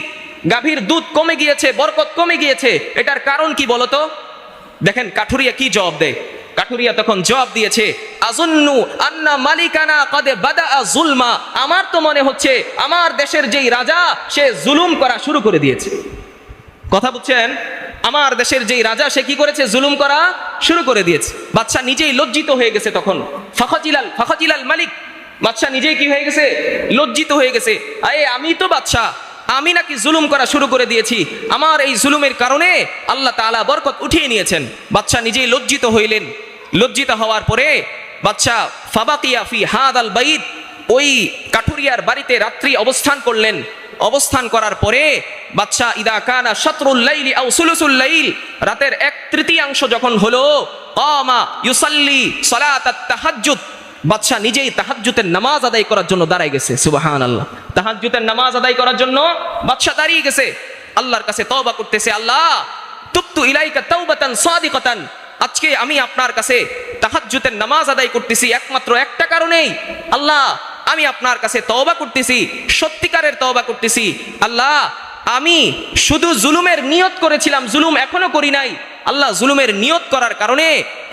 গাভীর দুধ কমে গিয়েছে, বরকত কমে গিয়েছে, এটার কারণ কি বলতো? দেখেন কাঠুরিয়া কি জবাব দেয়। কাঠুরিয়া তখন জবাব দিয়েছে, আযুন্নু আন্না মালিকানা কদ বাদাআ যুলমা, আমার তো মনে হচ্ছে আমার দেশের যেই রাজা সে জুলুম করা শুরু করে দিয়েছে। কথা বুঝছেন? আমার দেশের যেই রাজা সে কি করেছে? জুলুম করা শুরু করে দিয়েছে। বাদশা নিজেই লজ্জিত হয়ে গেছে তখন। ফাখাজিলাল মালিক, বাদশা নিজেই কি হয়ে গেছে? লজ্জিত হয়ে গেছে। আরে আমি তো বাদশা, আমি নাকি জুলুম করা শুরু করে দিয়েছি? আমার এই জুলুমের কারণে আল্লাহ তাআলা বরকত উঠিয়ে নিয়েছেন। বাদশা নিজেই লজ্জিত হইলেন। লজ্জিত হওয়ার পরে বাদশা ফাবাকিয়া ফি হাদাল বাইত, ওই কাঠুরিয়ার বাড়িতে রাত্রি অবস্থান করলেন। অবস্থান করার পরে বাদশা ইদা কানা শাতরুল লাইলি আও সুলুসুল লাইল, রাতের 1/3 যখন হলো, কামা ইউসাল্লি সালাতাত তাহাজ্জুদ, বাদশা নিজেই তাহাজ্জুদের নামাজ আদায় করার জন্য দাঁড়ায় গেছে। সুবহানাল্লাহ, তাহাজ্জুদের নামাজ আদায় করার জন্য বাদশা দাঁড়িয়ে গেছে। আল্লাহর কাছে তওবা করতেছে, আল্লাহ তুবতু ইলাইকা তাওবাতান সাদিকাতান, আজকে আমি আপনার কাছে তাহাজ্জুদের নামাজ আদায় করতেছি একমাত্র একটা কারণেই। আল্লাহ আমি আপনার কাছে তওবা করতেছি, সত্যিকারের তওবা করতেছি। আল্লাহ আমি শুধু জুলুমের নিয়ত করেছিলাম, জুলুম এখনো করি নাই। আল্লাহ জুলুমের নিয়ত করার কারণে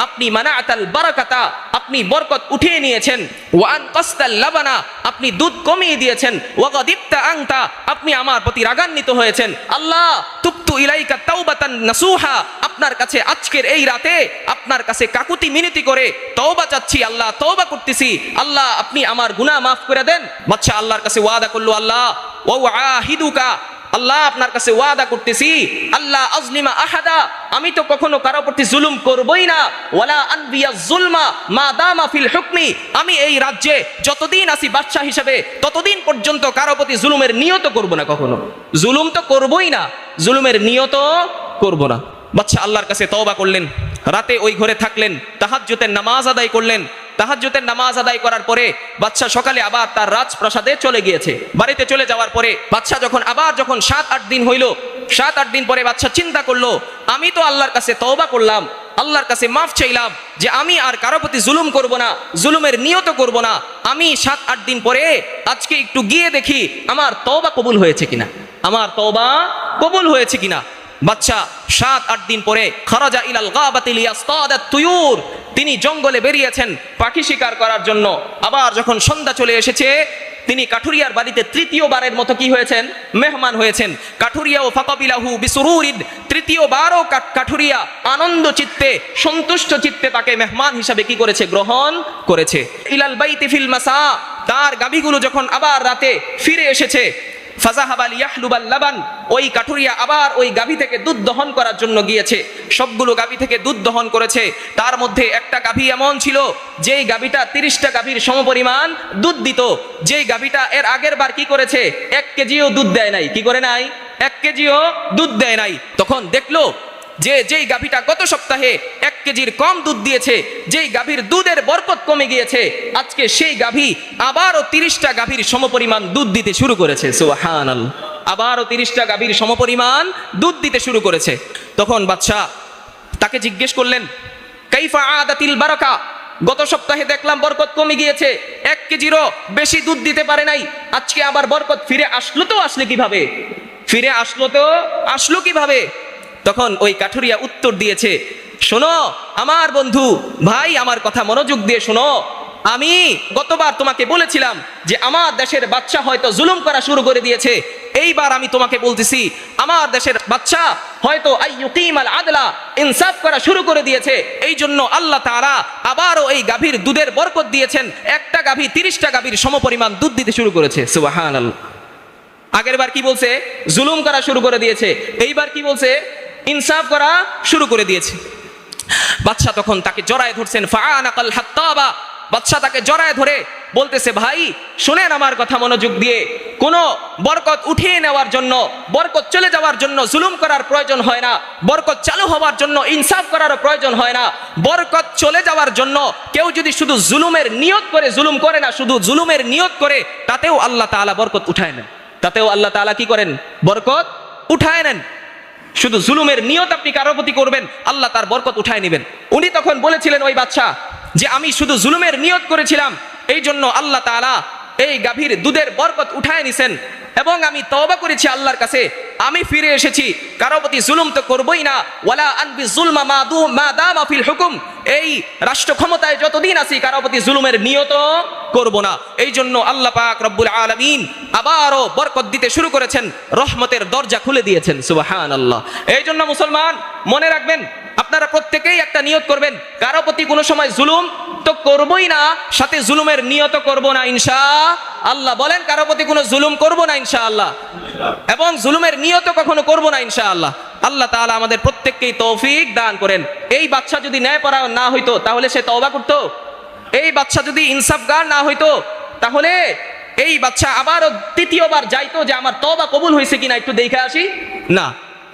আপনি মানাআতাল বারাকাতা, আপনি বরকত উঠিয়ে নিয়েছেন। ওয়ান কাস্তাল লাবানা, আপনি দুধ কমিয়ে দিয়েছেন। ওয়াগাদিবতা আনতা, আপনি আমার প্রতি রাগান্বিত হয়েছেন। আল্লাহ তুবতু ইলাইকা তাওবাতান নাসুহা, আপনার কাছে আজকের এই রাতে আপনার কাছে কাকুতি মিনতি করে তওবা চাচ্ছি। আল্লাহ তওবা করতেছি, আল্লাহ আপনি আমার গুনাহ মাফ করে দেন। বাদশা আল্লাহর কাছে ওয়াদা করলো, আল্লাহ ওয়াআহিদুকা, আল্লাহ আপনার কাছে ওয়াদা করতেছি, আল্লাহ আজলিমা আহাদা, আমি তো কখনো কারো প্রতি জুলুম করবই না। ওয়ালা আনবিয়া যুলমা মা দামা ফিল হুকমি, আমি এই রাজ্যে যতদিন আছি বাদশা হিসেবে ততদিন পর্যন্ত কারো প্রতি জুলুমের নিয়ত করব না। কখনো জুলুম তো করবই না, জুলুমের নিয়ত করব না। বাদশা আল্লাহর কাছে তওবা করলেন, রাতে ওই ঘরে থাকলেন, তাহাজ্জুদের নামাজ আদায় করলেন। তাহাজ্জুদের নামাজ আদায় করার পরে বাদশা সকালে আবার তার রাজপ্রাসাদে চলে গিয়েছে। বাড়িতে চলে যাওয়ার পরে বাদশা যখন 7-8 দিন হইল, 7-8 দিন পরে বাদশা চিন্তা করলো, আমি তো আল্লাহর কাছে তওবা করলাম, আল্লাহর কাছে মাফ চাইলাম যে আমি আর কারো প্রতি জুলুম করব না, জুলুমের নিয়ত করব না। আমি 7-8 দিন পরে আজকে একটু গিয়ে দেখি আমার তওবা কবুল হয়েছে কিনা, আমার তওবা কবুল হয়েছে কিনা। বাদশা 7-8 দিন পরে খারাজা ইলাল গাবাতি লিয়াসতাদাত তুয়ুর, তিনি জঙ্গলে বেরিয়েছেন পাখি শিকার করার জন্য। আবার যখন সন্ধ্যা চলে এসেছে, তিনি কাঠুরিয়ার বাড়িতে তৃতীয়বারের মতো কি হয়েছেন? মেহমান হয়েছেন। কাঠুরিয়া ও ফাকাবিলাহু বিসুরুরিন, তৃতীয়বারও কাঠুরিয়া আনন্দ চিত্তে, সন্তুষ্ট চিত্তে তাকে মেহমান হিসাবে কি করেছে? গ্রহণ করেছে। ইলাল বাইতি ফিল মাসা, তার গাভীগুলো যখন আবার রাতে ফিরে এসেছে, ফাজাহাবাল ইয়াহলুবাল লাবান, ওই কাঠুরিয়া আবার ওই গাভী থেকে দুধ দহন করার জন্য গিয়েছে। সবগুলো গাভী থেকে দুধ দহন করেছে। তার মধ্যে একটা গাভী এমন ছিল যেই গাভীটা 30টা গাভীর সমপরিমাণ দুধ দিত। যেই গাভীটা এর আগের বার কি করেছে? 1 কেজিও দুধ দেয় নাই। কি করে নাই? 1 কেজিও দুধ দেয় নাই। তখন দেখলো যে যেই গাভীটা গত সপ্তাহে 1 কেজির কম দুধ দিয়েছে, যেই গাভীর দুধের বরকত কমে গিয়েছে, আজকে সেই গাভী আবারও 30টা গাভীর সমপরিমাণ দুধ দিতে শুরু করেছে। সুবহানাল্লাহ, আবারও 30টা গাভীর সমপরিমাণ দুধ দিতে শুরু করেছে। তখন বাদশা তাকে জিজ্ঞেস করলেন, কাইফা আদাতিল বারাকা, গত সপ্তাহে দেখলাম বরকত কমে গিয়েছে, 1 কেজিরও বেশি দুধ দিতে পারে নাই, আজকে আবার বরকত ফিরে আসলো তো আসলে কিভাবে? ফিরে আসলো তো আসলো কিভাবে? তখন ওই কাঠুরিয়া উত্তর দিয়েছে, শোনো আমার বন্ধু ভাই, আমার কথা মনোযোগ দিয়ে শোনো। আমি গতবার তোমাকে বলেছিলাম যে আমার দেশের বাদশা হয়তো জুলুম করা শুরু করে দিয়েছে। এইবার আমি তোমাকে বলতেছি, আমার দেশের বাদশা হয়তো আইয়ুকিমাল আদলা, ইনসাফ করা শুরু করে দিয়েছে। এই জন্য আল্লাহ তাআলা আবারও এই গাভীর দুধের বরকত দিয়েছেন। একটা গাভী 30টা গাভীর সমপরিমাণ দুধ দিতে শুরু করেছে। সুবহানাল্লাহ। আগের বার কি বলছে? জুলুম করা শুরু করে দিয়েছে। এইবার কি বলছে? ইনসাফ করা শুরু করে দিয়েছে। বাদশা তখন তাকে জড়ায় ধরছেন। ফাআনাকাল হাত্তাবা, বাদশা তাকে জড়ায় ধরে বলতেছে, ভাই শুনেন আমার কথা মনোযোগ দিয়ে, কোনো বরকত উঠিয়ে নেওয়ার জন্য, বরকত চলে যাওয়ার জন্য জুলুম করার প্রয়োজন হয় না। বরকত চালু হওয়ার জন্য ইনসাফ করারও প্রয়োজন হয় না। বরকত চলে যাওয়ার জন্য কেউ যদি শুধু জুলুমের নিয়ত করে, জুলুম করে না, শুধু জুলুমের নিয়ত করে, তাতেও আল্লাহ তাআলা বরকত উঠায় নেন। তাতেও আল্লাহ তাআলা কি করেন? বরকত উঠায় নেন। শুধু জুলুমের নিয়ত আপনি কারো প্রতি করবেন, আল্লাহ তার বরকত উঠায় নেবেন। উনি তখন বলেছিলেন ওই বাদশা যে আমি শুধু জুলুমের নিয়ত করেছিলাম, এই জন্য আল্লাহ তাআলা এই গাভীর দুধের বরকত উঠায় নিছেন। এবং আমি তওবা করেছি আল্লাহর কাছে, আমি ফিরে এসেছি, কারো প্রতি জুলুম তো করবই না। ওয়ালা আনবি যুলমা মা দামা ফিল হুকুম, এই রাষ্ট্র ক্ষমতায় যতদিন আছি কারো প্রতি জুলুমের নিয়ত করব না। এই জন্য আল্লাহ পাক রব্বুল আলামিন আবারও বরকত দিতে শুরু করেছেন, রহমতের দরজা খুলে দিয়েছেন। সুবহানাল্লাহ। এই জন্য মুসলমান মনে রাখবেন, আপনারা প্রত্যেকেই একটা নিয়ত করবেন, কারো প্রতি কোনো সময় জুলুম তো করবই না, সাথে জুলুমের নিয়ত করব না ইনশাআল্লাহ। বলেন, কারো প্রতি কোনো জুলুম করব না ইনশাআল্লাহ, এবং জুলুমের নিয়ত কখনো করব না ইনশাআল্লাহ। আল্লাহ তাআলা আমাদের প্রত্যেককেই তৌফিক দান করেন। এই বাচ্চা যদি ন্যায়পরায়ণ না হইতো তাহলে সে তওবা করত? এই বাচ্চা যদি ইনসাফগার না হইতো তাহলে এই বাচ্চা আবারও তৃতীয়বার যাইতো যে আমার তওবা কবুল হয়েছে কিনা একটু দেখে আসি? না,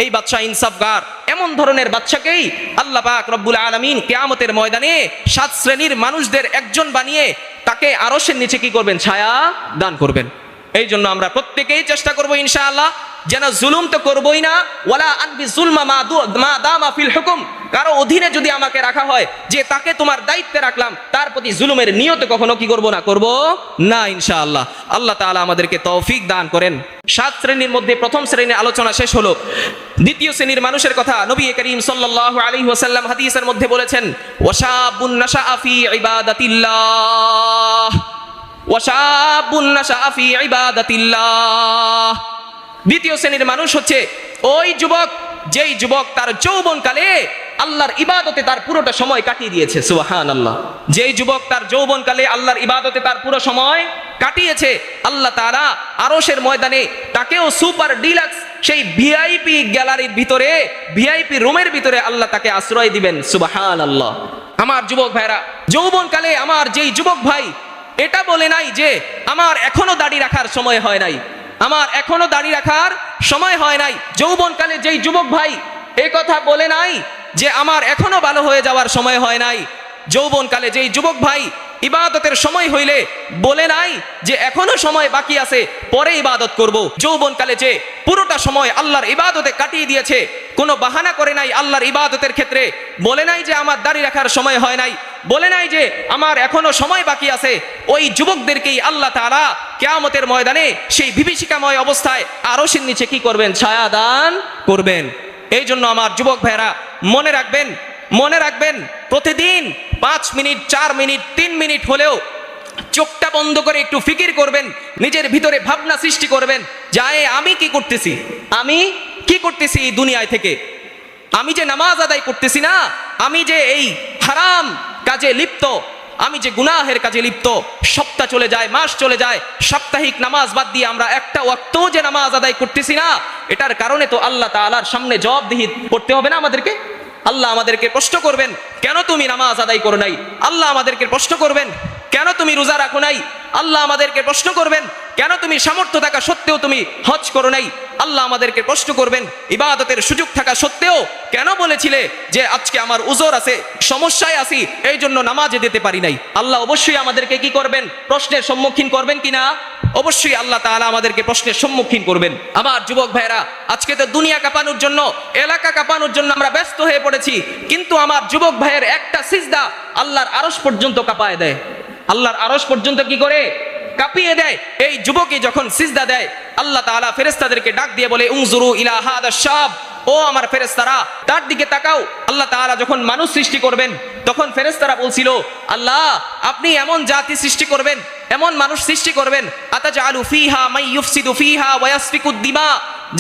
এই বাচ্চা ইনসাফগার। এমন ধরনের বাচ্চাকেই আল্লাহ পাক রব্বুল আলামিন কিয়ামতের ময়দানে 7 শ্রেণীর মানুষদের একজন বানিয়ে তাকে আরশের নিচে কি করবেন? ছায়া দান করবেন। এই জন্য আমরা প্রত্যেকেই চেষ্টা করব ইনশাআল্লাহ যেন জুলুম তো করবই না। ওয়ালা আনবি যুলমা মা দামা ফিল হুকুম, কারো অধীনে যদি আমাকে রাখা হয়, যে তাকে তোমার দায়িত্বে রাখলাম, তার প্রতি জুলুমের নিয়ত কখনো কি করব না, করব না ইনশাআল্লাহ। আল্লাহ তাআলা আমাদেরকে তৌফিক দান করেন। 7 শ্রেণীর মধ্যে প্রথম শ্রেণীর আলোচনা শেষ হলো। দ্বিতীয় শ্রেণীর মানুষের কথা নবী করিম সাল্লাল্লাহু আলাইহি ওয়াসাল্লাম হাদিসের মধ্যে বলেছেন, ওয়াশাবুন নাশাআ ফি ইবাদাতিল্লাহ, ওয়াশাবুন নাশাআ ফি ইবাদাতিল্লাহ। দ্বিতীয় শ্রেণীর মানুষ হচ্ছে ওই যুবক, যেই যুবক তার যৌবনকালে আল্লাহর ইবাদতে তার পুরোটা সময় কাটিয়ে দিয়েছে। সুবহানাল্লাহ। যেই যুবক তার যৌবনকালে আল্লাহর ইবাদতে তার পুরো সময় কাটিয়েছে, আল্লাহ তাআলা আরশের ময়দানে তাকেও সুপার ডিলাক্স সেই ভিআইপি গ্যালারির ভিতরে, ভিআইপি রুমের ভিতরে আল্লাহ তাকে আশ্রয় দিবেন। সুবহানাল্লাহ। আমার যুবক ভাইরা, যৌবনকালে আমার যেই যুবক ভাই এটা বলে নাই যে আমার এখনো দাড়ি রাখার সময় হয় নাই, আমার এখনো দাড়ি রাখার সময় হয় নাই। যৌবনকালে যেই যুবক ভাই এই কথা বলে নাই যে আমার এখনো ভালো হয়ে যাওয়ার সময় হয় নাই। যৌবনকালে যেই যুবক ভাই ইবাদতের সময় হইলে বলে নাই যে এখনো সময় বাকি আছে, পরে ইবাদত করব। যৌবনকালে যে পুরোটা সময় আল্লাহর ইবাদতে কাটিয়ে দিয়েছে, কোনো বাহানা করে নাই আল্লাহর ইবাদতের ক্ষেত্রে, বলে নাই যে আমার দাড়ি রাখার সময় হয় নাই, বলে নাই যে আমার এখনো সময় বাকি আছে, ওই যুবকদেরকেই আল্লাহ তাআলা কিয়ামতের ময়দানে সেই বিভীষিকাময় অবস্থায় আরশের নিচে কি করবেন? ছায়া দান করবেন। এই জন্য আমার যুবক ভাইরা মনে রাখবেন, মনে রাখবেন, প্রতিদিন 5 মিনিট, 4 মিনিট, 3 মিনিট হলেও চোখটা বন্ধ করে একটু ফিকির করবেন, নিজের ভিতরে ভাবনা সৃষ্টি করবেন, যায় আমি কি করতেছি, আমি কি করতেছি এই দুনিয়ায় থেকে। আমি যে নামাজ আদায় করতেছি না, আমি যে এই হারাম কাজে লিপ্ত, আমি যে গুনাহের কাজে লিপ্ত, সপ্তাহ চলে যায়, মাস চলে যায়, সাপ্তাহিক নামাজ বাদ দিয়ে আমরা একটা ওয়াক্ত যে নামাজ আদায় করতেছি না, এটার কারণে তো আল্লাহ তাআলার সামনে জবাবদিহি করতে হবে না আমাদেরকে। আল্লাহ আমাদেরকে প্রশ্ন করবেন, কেন তুমি নামাজ আদায় করো নাই? আল্লাহ আমাদেরকে প্রশ্ন করবেন, কেন তুমি রোজা রাখো নাই? আল্লাহ আমাদেরকে প্রশ্ন করবেন, কেন তুমি সামর্থ্য থাকা সত্ত্বেও তুমি হজ করো নাই? আল্লাহ আমাদেরকে প্রশ্ন করবেন, ইবাদতের সুযোগ থাকা সত্ত্বেও কেন বলেছিলে যে আজকে আমার উজর আছে, সমস্যায় আছি, এই জন্য নামাজে যেতে পারি নাই? আল্লাহ অবশ্যই আমাদেরকে কি করবেন? প্রশ্নের সম্মুখীন করবেন কিনা? অবশ্যই আল্লাহ তাআলা আমাদেরকে প্রশ্নের সম্মুখীন করবেন। আমার যুবক ভাইরা, আজকে তো দুনিয়া কাঁপানোর জন্য, এলাকা কাঁপানোর জন্য আমরা ব্যস্ত হয়ে পড়েছি, কিন্তু আমার যুবক ভাইয়ের একটা সিজদা আল্লাহর আরশ পর্যন্ত কাঁপায় দেয়। আল্লাহর আরশ পর্যন্ত কি করে? কাঁপিয়ে দেয়। এই যুবকই যখন সিজদা দেয়, আল্লাহ তাআলা ফেরেশতাদেরকে ডাক দিয়ে বলে, উনজুরু ইলা হাদা শাব, ও আমার ফেরেশতারা তার দিকে তাকাও। আল্লাহ তাআলা যখন মানুষ সৃষ্টি করবেন, তখন ফেরেশতারা বলছিল, আল্লাহ আপনি এমন জাতি সৃষ্টি করবেন, এমন মানুষ সৃষ্টি করবেন, আতাজালু ফিহা মাই ইউফসিদু ফিহা ওয়া ইয়াসফিকুদ দিমা,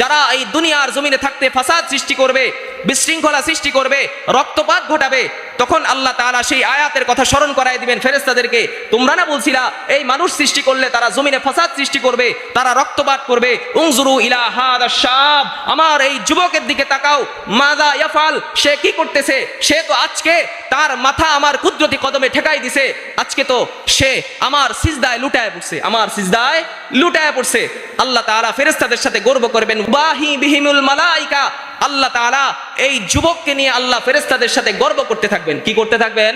যারা এই দুনিয়ার জমিনে থাকতে ফাসাদ সৃষ্টি করবে, বিশৃঙ্খলা সৃষ্টি করবে, রক্তপাত ঘটাবে। তখন আল্লাহ তাআলা সেই আয়াতের কথা স্মরণ করায় দিবেন ফেরেশতাদেরকে, তোমরা না বলছিলা এই মানুষ সৃষ্টি করলে তারা জমিনে ফাসাদ সৃষ্টি করবে, তারা রক্তপাত করবে। উনজুরু ইলা হাদা শাব, আমার এই যুবকের দিকে তাকাও, মাযা ইয়াফাল, সে কি করতেছে? সে তো আজকে তার মাথা আমার কুদরতি কদমে ঠেকাই দিছে, আজকে তো সে আমার সিজদায় লুটায় পড়ছে, আমার সিজদায় লুটায় পড়ছে। আল্লাহ তাআলা ফেরেশতাদের সাথে গর্ব করবেন, বাহি বিহিমুল মালাইকা, আল্লাহ তাআলা এই যুবককে নিয়ে আল্লাহ ফেরেশতাদের সাথে গর্ব করতে থাকবেন। কি করতে থাকবেন?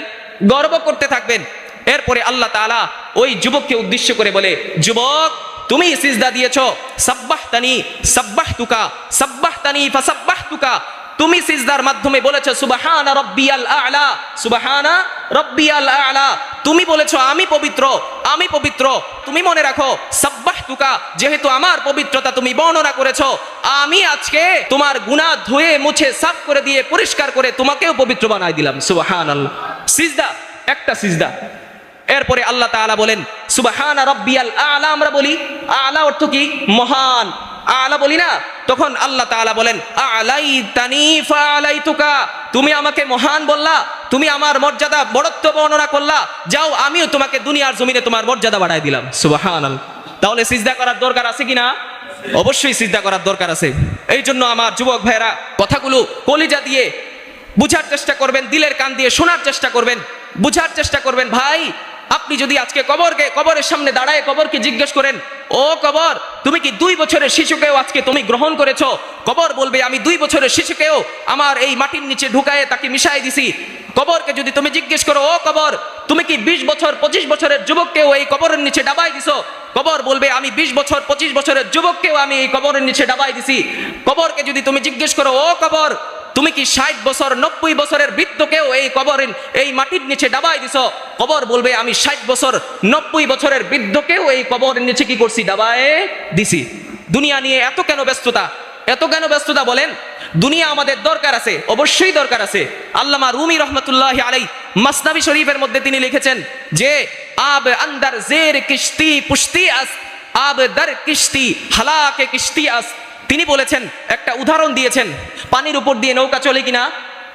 গর্ব করতে থাকবেন। এরপরে আল্লাহ তাআলা ওই যুবককে উদ্দেশ্য করে বলে, যুবক তুমি সিজদা দিয়েছো, সাব্বাহতানি সাব্বাহতুকা, সাব্বাহতানি ফাসাব্বাহতুকা, তুমি সিজদার মাধ্যমে বলেছো সুবহানা রাব্বিয়াল আ'লা, সুবহানা রাব্বিয়াল আ'লা। তুমি বলেছো আমি পবিত্র, আমি পবিত্র। তুমি মনে রাখো সাব্বাহতুকা, যেহেতু আমার পবিত্রতা তুমি বর্ণনা করেছো, আমি আজকে তোমার গুনাহ ধুয়ে মুছে সাফ করে দিয়ে পরিষ্কার করে তোমাকেও পবিত্র বানাই দিলাম। সুবহানাল্লাহ। সিজদা, একটা সিজদা। এরপরে আল্লাহ তাআলা বলেন সুবহানা রাব্বিয়াল আ'লা। আমরা বলি আ'লা অর্থ কি? মহান। আ'লা বলি না? তখন আল্লাহ তাআলা বলেন আ'লাইতানি ফা'আলাইতুকা, তুমি আমাকে মহান বললা, তুমি আমার মর্যাদা বড়ত্ব বর্ণনা করলা, যাও আমিও তোমাকে দুনিয়ার জমিনে তোমার মর্যাদা বাড়াই দিলাম। সুবহানাল্লাহ। তাহলে সিজদা করার দরকার আছে কিনা? অবশ্যই সিজদা করার দরকার আছে। এই জন্য আমার যুবক ভাইরা কথাগুলো কলিজা দিয়ে বুঝার চেষ্টা করবেন, দিলের কান দিয়ে শোনার চেষ্টা করবেন, বুঝার চেষ্টা করবেন। ভাই, আপনি যদি আজকে কবরের সামনে দাঁড়ায় কবরকে জিজ্ঞেস করেন, ও কবর, তুমি কি 2 বছরের শিশুকেও আজকে তুমি গ্রহণ করেছো? কবর বলবে আমি 2 বছরের শিশুকেও আমার এই মাটির নিচে ঢুকায়ে তাকে মিশাই দিছি। কবরকে যদি তুমি জিজ্ঞেস করো, ও কবর, তুমি কি 20 বছর 25 বছরের যুবককেও এই কবরের নিচে ডাবাই দিছো? কবর বলবে আমি 20 বছর 25 বছরের যুবককেও আমি এই কবরের নিচে ডাবাই দিছি। কবরকে যদি তুমি জিজ্ঞেস করো, ও কবর, তুমি কি 60 বছর 90 বছরের বৃদ্ধকেও এই কবরের এই মাটির নিচে ডাবাই দিছো? কবর বলবে আমি 60 বছর 90 বছরের বৃদ্ধকেও এই কবরের নিচে কি করছি? ডাবায়ে দিছি। দুনিয়া নিয়ে এত কেন ব্যস্ততা? এত কেন ব্যস্ততা বলেন? দুনিয়া আমাদের দরকার আছে, অবশ্যই দরকার আছে। আল্লামা রুমি রহমতুল্লাহি আলাইহি মাসনাবি শরীফের মধ্যে তিনি লিখেছেন যে আব আন্দার জের কিস্তি পুশতি আস, আব দার কিস্তি হালাকে কিস্তি আস। তিনি বলেছেন, একটা উদাহরণ দিয়েছেন, পানির উপর দিয়ে নৌকা চলে কিনা?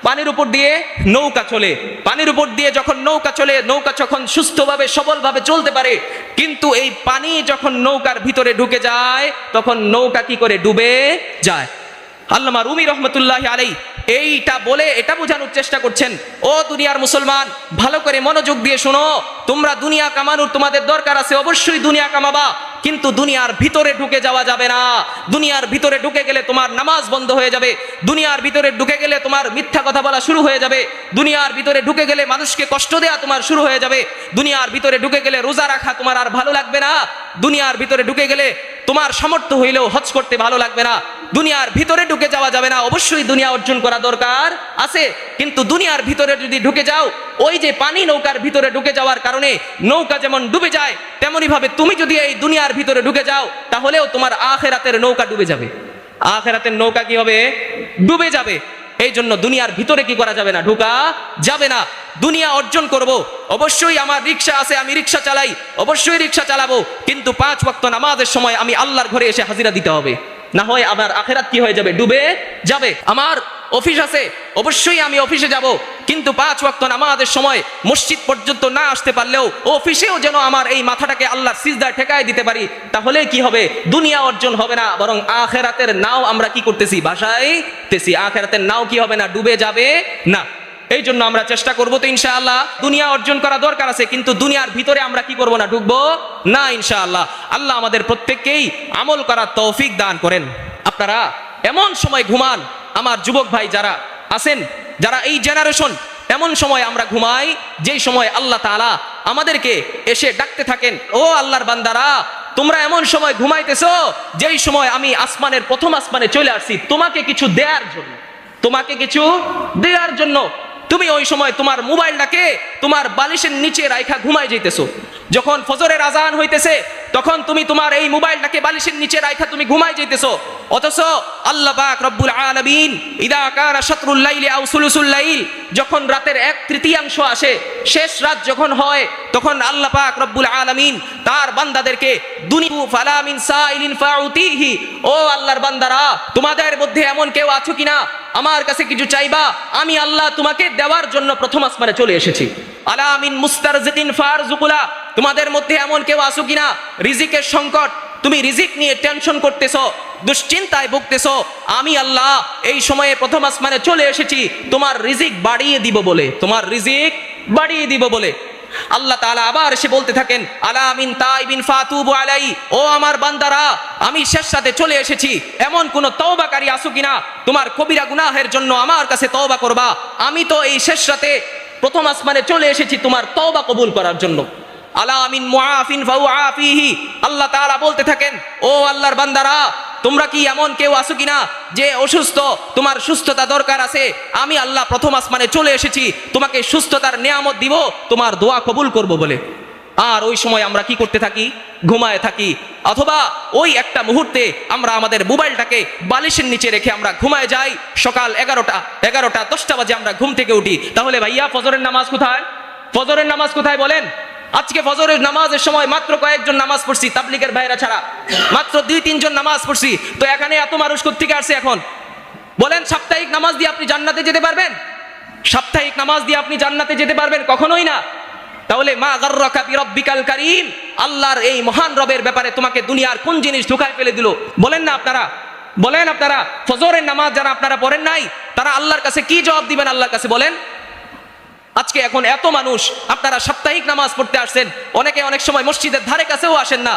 পানির উপর দিয়ে নৌকা চলে। পানির উপর দিয়ে যখন নৌকা চলে, নৌকা যখন সুস্থভাবে সবলভাবে চলতে পারে, কিন্তু এই পানি যখন নৌকার ভিতরে ঢুকে যায় তখন নৌকা কি করে? ডুবে যায়। আল্লামা রুমি রহমতুল্লাহি আলাইহি এইটা বলে এটা বোঝানোর চেষ্টা করছেন, ও দুনিয়ার মুসলমান, ভালো করে মনোযোগ দিয়ে শোনো, তোমরা দুনিয়া কামানোর তোমাদের দরকার আছে, অবশ্যই দুনিয়া কামাবা, কিন্তু দুনিয়ার ভিতরে ঢুকে যাওয়া যাবে না। দুনিয়ার ভিতরে ঢুকে গেলে তোমার নামাজ বন্ধ হয়ে যাবে, দুনিয়ার ভিতরে ঢুকে গেলে তোমার মিথ্যা কথা বলা শুরু হয়ে যাবে, দুনিয়ার ভিতরে ঢুকে গেলে মানুষকে কষ্ট দেওয়া তোমার শুরু হয়ে যাবে, দুনিয়ার ভিতরে ঢুকে গেলে রোজা রাখা তোমার আর ভালো লাগবে না, দুনিয়ার ভিতরে ঢুকে গেলে তোমার সামর্থ্য হইলেও হজ করতে ভালো লাগবে না। দুনিয়ার ভিতরে ঢুকে যাওয়া যাবে না, অবশ্যই দুনিয়া অর্জন করা দরকার আছে, কিন্তু দুনিয়ার ভিতরে যদি ঢুকে যাও, ওই যে পানি নৌকার ভিতরে ঢুকে যাওয়ার কারণে নৌকা যেমন ডুবে যায়, তেমনি ভাবে তুমি যদি এই দুনিয়ার ভিতরে ঢুকে যাও, তাহলেও তোমার আখিরাতের নৌকা ডুবে যাবে। আখিরাতের নৌকা কি হবে? ডুবে যাবে। এই জন্য দুনিয়ার ভিতরে কি করা যাবে না? ঢোকা যাবে না। দুনিয়া অর্জন করব, অবশ্যই আমার রিক্সা আছে, আমি রিক্সা চালাই, অবশ্যই রিক্সা চালাবো, কিন্তু 5 ওয়াক্ত নামাজের সময় আমি আল্লাহর ঘরে এসে হাজিরা দিতে হবে, না হয় আমার আখিরাত কি হয়ে যাবে? ডুবে যাবে। আমার অফিস আছে, অবশ্যই আমি অফিসে যাব, কিন্তু 5 ওয়াক্ত নামাজের সময় মসজিদ পর্যন্ত না আসতে পারলেও অফিসেও যেন আমার এই মাথাটাকে আল্লাহর সিজদায় ঠেকায় দিতে পারি, তাহলে কি হবে? দুনিয়া অর্জন হবে না, বরং আখিরাতের নাও আমরা কি করতেছি? ভাসাইতেছি। আখিরাতের নাও কি হবে না? ডুবে যাবে না। এই জন্য আমরা চেষ্টা করবো তো ইনশাআল্লাহ, দুনিয়া অর্জন করা দরকার আছে, কিন্তু দুনিয়ার ভিতরে আমরা কি করবো না? ঢুকবো না ইনশাআল্লাহ। আল্লাহ আমাদের প্রত্যেককেই আমল করার তৌফিক দান করেন। আপনারা এমন সময় ঘুমান, আমার যুবক ভাই যারা আছেন, যারা এই জেনারেশন, এমন সময় আমরা ঘুমাই যেই সময় আল্লাহ তাআলা আমাদেরকে এসে ডাকতে থাকেন, ও আল্লাহর বান্দারা, তোমরা এমন সময় ঘুমাইতেছো যেই সময় আমি আসমানের প্রথম আসমানে চলে আসছি তোমাকে কিছু দেওয়ার জন্য, তোমাকে কিছু দেওয়ার জন্য। তুমি ওই সময় তোমার মোবাইলটাকে তোমার বালিশের নিচে রাইখা ঘুমাই যাইতেছো। যখন ফজরের আজান হইতেছে তখন তুমি তোমার এই মোবাইলটাকে বালিশের নিচে রাইখা তুমি ঘুমাই যাইতেছো, অথচ আল্লাহ পাক রব্বুল আলামিন ইদা কানা শাতরুল লাইলি আও সুলুসুল লাইল, যখন রাতের 1/3 আসে, শেষ রাত যখন হয়, তখন আল্লাহ পাক রব্বুল আলামিন তার বান্দাদেরকে দুনিয়া ফালা মিন সাইলিন ফাউতিহি, ও আল্লাহর বান্দারা, তোমাদের মধ্যে এমন কেউ আছো কিনা আমার কাছে কিছু চাইবা? আমি আল্লাহ তোমাকে দেওয়ার জন্য প্রথম আসমানে চলে এসেছি। আলা মিন মুস্তারজিকিন ফারজুকুলা, তোমাদের মধ্যে এমন কেউ আছো কিনা রিজিকের সংকট, তুমি রিজিক নিয়ে টেনশন করতেছো, দুশ্চিন্তায় ভুগতেছো, আমি আল্লাহ এই সময়ে প্রথম আসমানে চলে এসেছি তোমার রিজিক বাড়িয়ে দিব বলে, তোমার রিজিক বাড়িয়ে দিব বলে। আল্লাহ তাআলা আবার এসে বলতে থাকেন, আলা মিন তাইবিন ফাতুবু আলাই, ও আমার বান্দারা, আমি শেষ রাতে চলে এসেছি, এমন কোন তওবাকারী আছো কিনা তোমার কবিরা গুনাহের জন্য আমার কাছে তওবা করবা, আমি তো এই শেষ রাতে প্রথম আসমানে চলে এসেছি তোমার তওবা কবুল করার জন্য। আলা মিন মুআফিন ফাউআফিহি, আল্লাহ তাআলা বলতে থাকেন, ও আল্লাহর বান্দারা, তোমরা কি এমন কেউ আছো কিনা যে অসুস্থ, তোমার সুস্থতা দরকার আছে, আমি আল্লাহ প্রথম আসমানে চলে এসেছি, তোমাকে সুস্থতার নিয়ামত দিব, তোমার দোয়া কবুল করব বলে। আর ওই সময় আমরা কি করতে থাকি? ঘুমায় থাকি, অথবা ওই একটা মুহূর্তে আমরা আমাদের মোবাইলটাকে বালিশের নিচে রেখে আমরা ঘুমায় যাই। সকাল 11টা 10টা বাজে আমরা ঘুম থেকে উঠি। তাহলে ভাইয়া ফজরের নামাজ কোথায়? ফজরের নামাজ কোথায় বলেন? আজকে ফজরের নামাজের সময় মাত্র কয়েকজন নামাজ পড়ছি, তাবলিগের ভাইরা ছাড়া মাত্র 2-3 জন নামাজ পড়ছি। তো এখানে এত মানুষ কোত্থেকে আসছে এখন বলেন? সাপ্তাহিক নামাজ দিয়ে আপনি জান্নাতে যেতে পারবেন? সাপ্তাহিক নামাজ দিয়ে আপনি জান্নাতে যেতে পারবেন? কখনোই না। তাহলে মা গাররাকা বিরাব্বিকাল কারীম, আল্লাহর এই মহান রবের ব্যাপারে তোমাকে দুনিয়ার কোন জিনিস ঢুকায় ফেলে দিল? বলেন না আপনারা, বলেন আপনারা। ফজরের নামাজ যারা আপনারা পড়েন নাই, তারা আল্লাহর কাছে কি জবাব দিবেন? আল্লাহর কাছে বলেন। আজকে এখন এত মানুষ, আপনারা সাপ্তাহিক নামাজ পড়তে আসছেন, অনেকে অনেক সময় মসজিদের ধারে কাছেও আসেন না।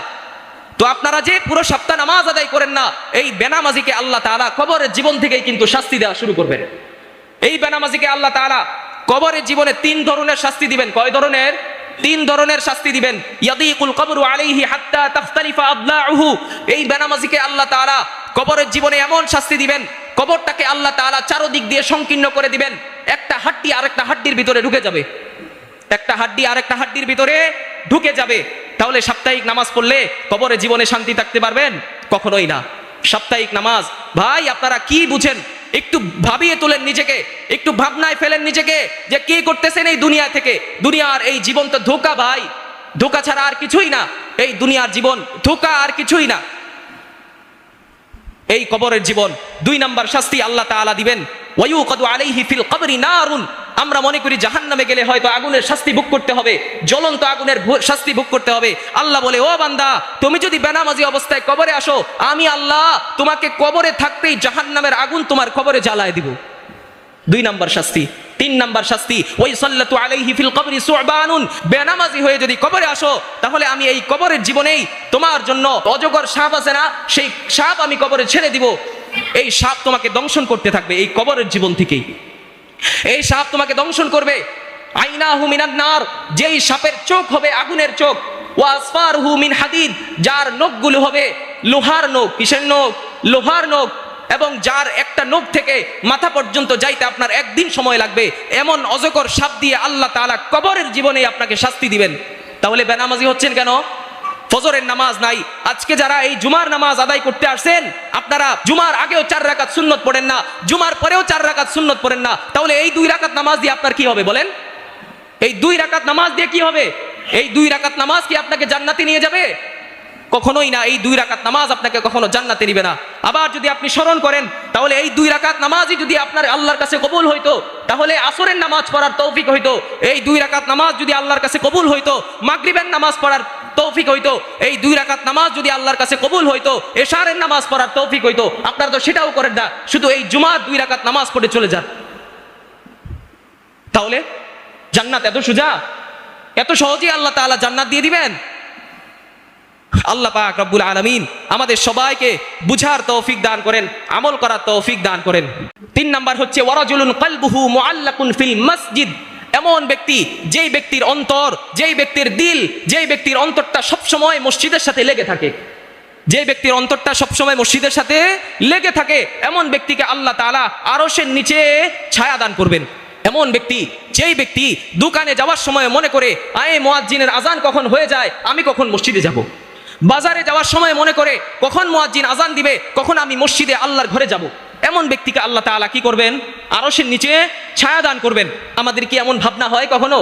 তো আপনারা যে পুরো সপ্তাহ নামাজ আদায় করেন না, এই বেনামাজিকে আল্লাহ তাআলা কবরের জীবন থেকেই কিন্তু শাস্তি দেওয়া শুরু করবেন। এই বেনামাজিকে আল্লাহ তাআলা কবরের জীবনে 3 ধরনের শাস্তি দিবেন। কয় ধরনের? 3 ধরনের শাস্তি দিবেন। ইয়াদিকুল কবরু আলাইহি হাত্তা তাখতালিফা আদলাউহু, এই বেনামাজিকে আল্লাহ তাআলা কবরের জীবনে এমন শাস্তি দিবেন, কবরটাকে আল্লাহ তাআলা চারদিক দিয়ে সংকীর্ণ করে দিবেন। একটা হাড্ডি আরেকটা হাড্ডির ভিতরে ঢুকে যাবে, একটা হাড্ডি আরেকটা হাড্ডির ভিতরে ঢুকে যাবে। তাহলে সাপ্তাহিক নামাজ পড়লে কবরের জীবনে শান্তি থাকতে পারবেন? কখনোই না। সাপ্তাহিক নামাজ, ভাই আপনারা কি বুঝেন? একটু ভাবিয়ে তোলেন নিজেকে, একটু ভাবনায় ফেলেন নিজেকে যে কি করতেছেন এই দুনিয়া থেকে। দুনিয়ার এই জীবন তো ধোঁকা ভাই, ধোঁকা ছাড়া আর কিছুই না। এই দুনিয়ার জীবন ধোঁকা, আর কিছুই না। এই কবরের জীবন 2 নাম্বার শাস্তি আল্লাহ তাআলা দিবেন। ওয়ায়ুকাদু আলাইহি ফিল কবরি নারুন, আমরা মনে করি জাহান্নামে গেলে হয়তো আগুনের শাস্তি ভোগ করতে হবে, জ্বলন্ত আগুনের শাস্তি ভোগ করতে হবে। আল্লাহ বলে, ও বান্দা, তুমি যদি বেনামাজি অবস্থায় কবরে আসো, আমি আল্লাহ তোমাকে কবরে থাকতেই জাহান্নামের আগুন তোমার কবরে জ্বালায় দিব। 2 নাম্বার শাস্তি। 3 নাম্বার শাস্তি, ওই সাল্লাতু আলাইহি ফিল কবরি সুবানুন, বেনামাজি হয়ে যদি কবরে আসো, তাহলে আমি এই কবরের জীবনেই তোমার জন্য অজগর সাপ আছে না, সেই সাপ আমি কবরে ছেড়ে দিব। এই সাপ তোমাকে দংশন করতে থাকবে এই কবরের জীবন থেকেই। এই সাপ তোমাকে দংশন করবে। আইনাহু মিনান নার, যেই সাপের চোখ হবে আগুনের চোখ। ওয়া আসফারহু মিন হাদিদ, যার নখগুলো হবে লোহার নখ। কিসের নখ? লোহার নখ। এবং যার একটা নখ থেকে মাথা পর্যন্ত যাইতে আপনার 1 দিন সময় লাগবে, এমন অজগর সাপ দিয়ে আল্লাহ তাআলা কবরের জীবনে আপনাকে শাস্তি দিবেন। তাহলে বেনামাজি হচ্ছেন কেন? ফজরের নামাজ নাই। আজকে যারা এই জুমার নামাজ আদায় করতে আসছেন, আপনারা জুমার আগেও 4 রাকাত সুন্নত পড়েন না, জুমার পরেও 4 রাকাত সুন্নত পড়েন না। তাহলে এই 2 রাকাত নামাজ দিয়ে আপনার কি হবে বলেন? এই 2 রাকাত নামাজ দিয়ে কি হবে? এই 2 রাকাত নামাজ কি আপনাকে জান্নাতে নিয়ে যাবে? কখনোই না। এই 2 রাকাত নামাজ আপনাকে কখনো জান্নাতে নিবে না। আবার যদি আপনি স্মরণ করেন, তাহলে এই 2 রাকাত নামাজই যদি আপনার আল্লাহর কাছে কবুল হইতো, তাহলে আসরের নামাজ পড়ার তৌফিক হইতো। এই 2 রাকাত নামাজ যদি আল্লাহর কাছে কবুল হইতো, মাগরিবের নামাজ পড়ার তৌফিক হইতো। এই 2 রাকাত নামাজ যদি আল্লাহর কাছে কবুল হইতো, এশারের নামাজ পড়ার তৌফিক হইতো। আপনারা তো সেটাও করেন না, শুধু এই জুমার 2 রাকাত নামাজ পড়ে চলে যান। তাহলে জান্নাত এত সোজা? এত সহজেই আল্লাহ তাআলা জান্নাত দিয়ে দিবেন? আল্লাহ পাক রব্বুল আলামিন আমাদের সবাইকে বুঝার তৌফিক দান করেন, আমল করার তৌফিক দান করেন। 3 নাম্বার হচ্ছে ওয়ারাজুলুন কলবুহু মুআল্লাকুন ফিল মসজিদ, এমন ব্যক্তি, যেই ব্যক্তির অন্তর, যেই ব্যক্তির দিল, যেই ব্যক্তির অন্তরটা সবসময় মসজিদের সাথে লেগে থাকে, যে ব্যক্তির অন্তরটা সবসময় মসজিদের সাথে লেগে থাকে, এমন ব্যক্তিকে আল্লাহ তাআলা আরশের নিচে ছায়া দান করবেন। এমন ব্যক্তি, যেই ব্যক্তি দোকানে যাওয়ার সময় মনে করে আয়ে মুয়াজ্জিনের আজান কখন হয়ে যায়, আমি কখন মসজিদে যাব। বাজারে যাওয়ার সময় মনে করে কখন মুয়াজ্জিন আজান দিবে, কখন আমি মসজিদে আল্লাহর ঘরে যাব। এমন ব্যক্তিকে আল্লাহ তাআলা কি করবেন? আরশের নিচে ছায়া দান করবেন। আমাদের কি এমন ভাবনা হয় কখনো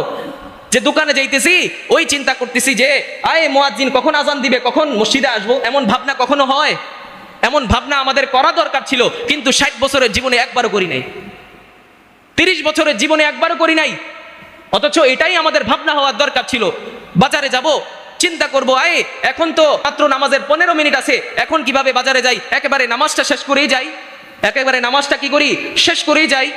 যে দোকানে যাইতেছি, ওই চিন্তা করতেছি যে আয়ে মুয়াজ্জিন কখন আজান দিবে, কখন মসজিদে আসবো? এমন ভাবনা কখনো হয়? এমন ভাবনা আমাদের করা দরকার ছিল, কিন্তু 60 বছরের জীবনে একবারও করি নাই, 30 বছরের জীবনে একবারও করি নাই। অথচ এটাই আমাদের ভাবনা হওয়ার দরকার ছিল। বাজারে যাব, চিন্তা করবো আয়ে এখন তো মাত্র নামাজের 15 মিনিট আছে, এখন কিভাবে বাজারে যাই? একেবারে নামাজটা শেষ করেই যাই, একেবারে নামাজটা কি করি? শেষ করেই যাই।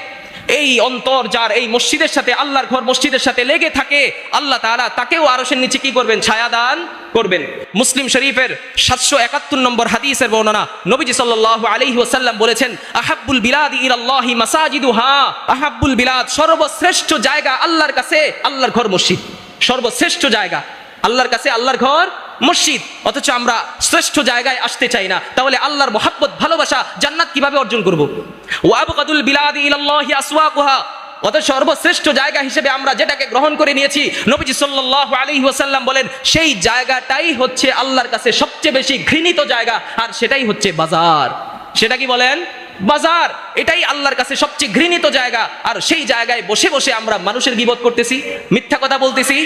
এই অন্তর যার এই মসজিদের সাথে, আল্লাহর ঘর মসজিদের সাথে লেগে থাকে, আল্লাহ তাআলা তাকেও আরশের নিচে কি করবেন? ছায়া দান করবেন। মুসলিম শরীফের 771 নম্বর হাদিসের বর্ণনা, নবীজি সাল্লাল্লাহু আলাইহি ওয়াসাল্লাম বলেছেন, আহাব্বুল বিলাদি ইলাল্লাহি মাসাজিদুহা, আহাব্বুল বিলাদ, সর্বশ্রেষ্ঠ জায়গা আল্লাহর কাছে আল্লাহর ঘর মসজিদ। সর্বশ্রেষ্ঠ জায়গা আল্লাহর কাছে আল্লাহর ঘর মসজিদ, অথচ আমরা শ্রেষ্ঠ জায়গায় আসতে চাই না। তাহলে আল্লাহর মহাব্বত, ভালোবাসা, জান্নাত কিভাবে অর্জন করব? ওয়া আবগাদুল বিলাদি ইলাল্লাহি আসওয়াকুহা, অত সর্বশ্রেষ্ঠ জায়গা হিসেবে আমরা যেটাকে গ্রহণ করে নিয়েছি, নবীজি সাল্লাল্লাহু আলাইহি ওয়াসাল্লাম বলেন সেই জায়গাটাই হচ্ছে আল্লাহর কাছে সবচেয়ে বেশি ঘৃণিত জায়গা, আর সেটাই হচ্ছে বাজার। সেটা কি বলেন? বাজার। এটাই আল্লাহর কাছে সবচেয়ে ঘৃণিত জায়গা। আর সেই জায়গায় বসে বসে আমরা মানুষের গীবত করতেছি, মিথ্যা কথা বলতেছি,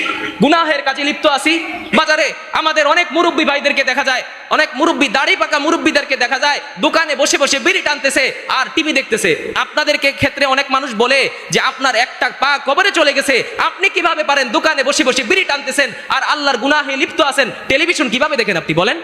গুনাহের কাজে লিপ্ত আছি। বাজারে আমাদের অনেক মুরব্বী ভাইদেরকে দেখা যায়, অনেক মুরব্বী, দাড়ি পাকা মুরব্বীদেরকে দেখা যায় দোকানে বসে বসে বিড়ি টানতেছে আর টিভি দেখতেছে। আপনাদেরকে ক্ষেত্রে অনেক মানুষ বলে যে আপনার একটা পা কবরে চলে গেছে, আপনি কিভাবে পারেন দোকানে বসে বসে বিড়ি টানতেছেন আর আল্লাহর গুনাহে লিপ্ত আছেন, টেলিভিশন কিভাবে দেখেন আপনি বলেন?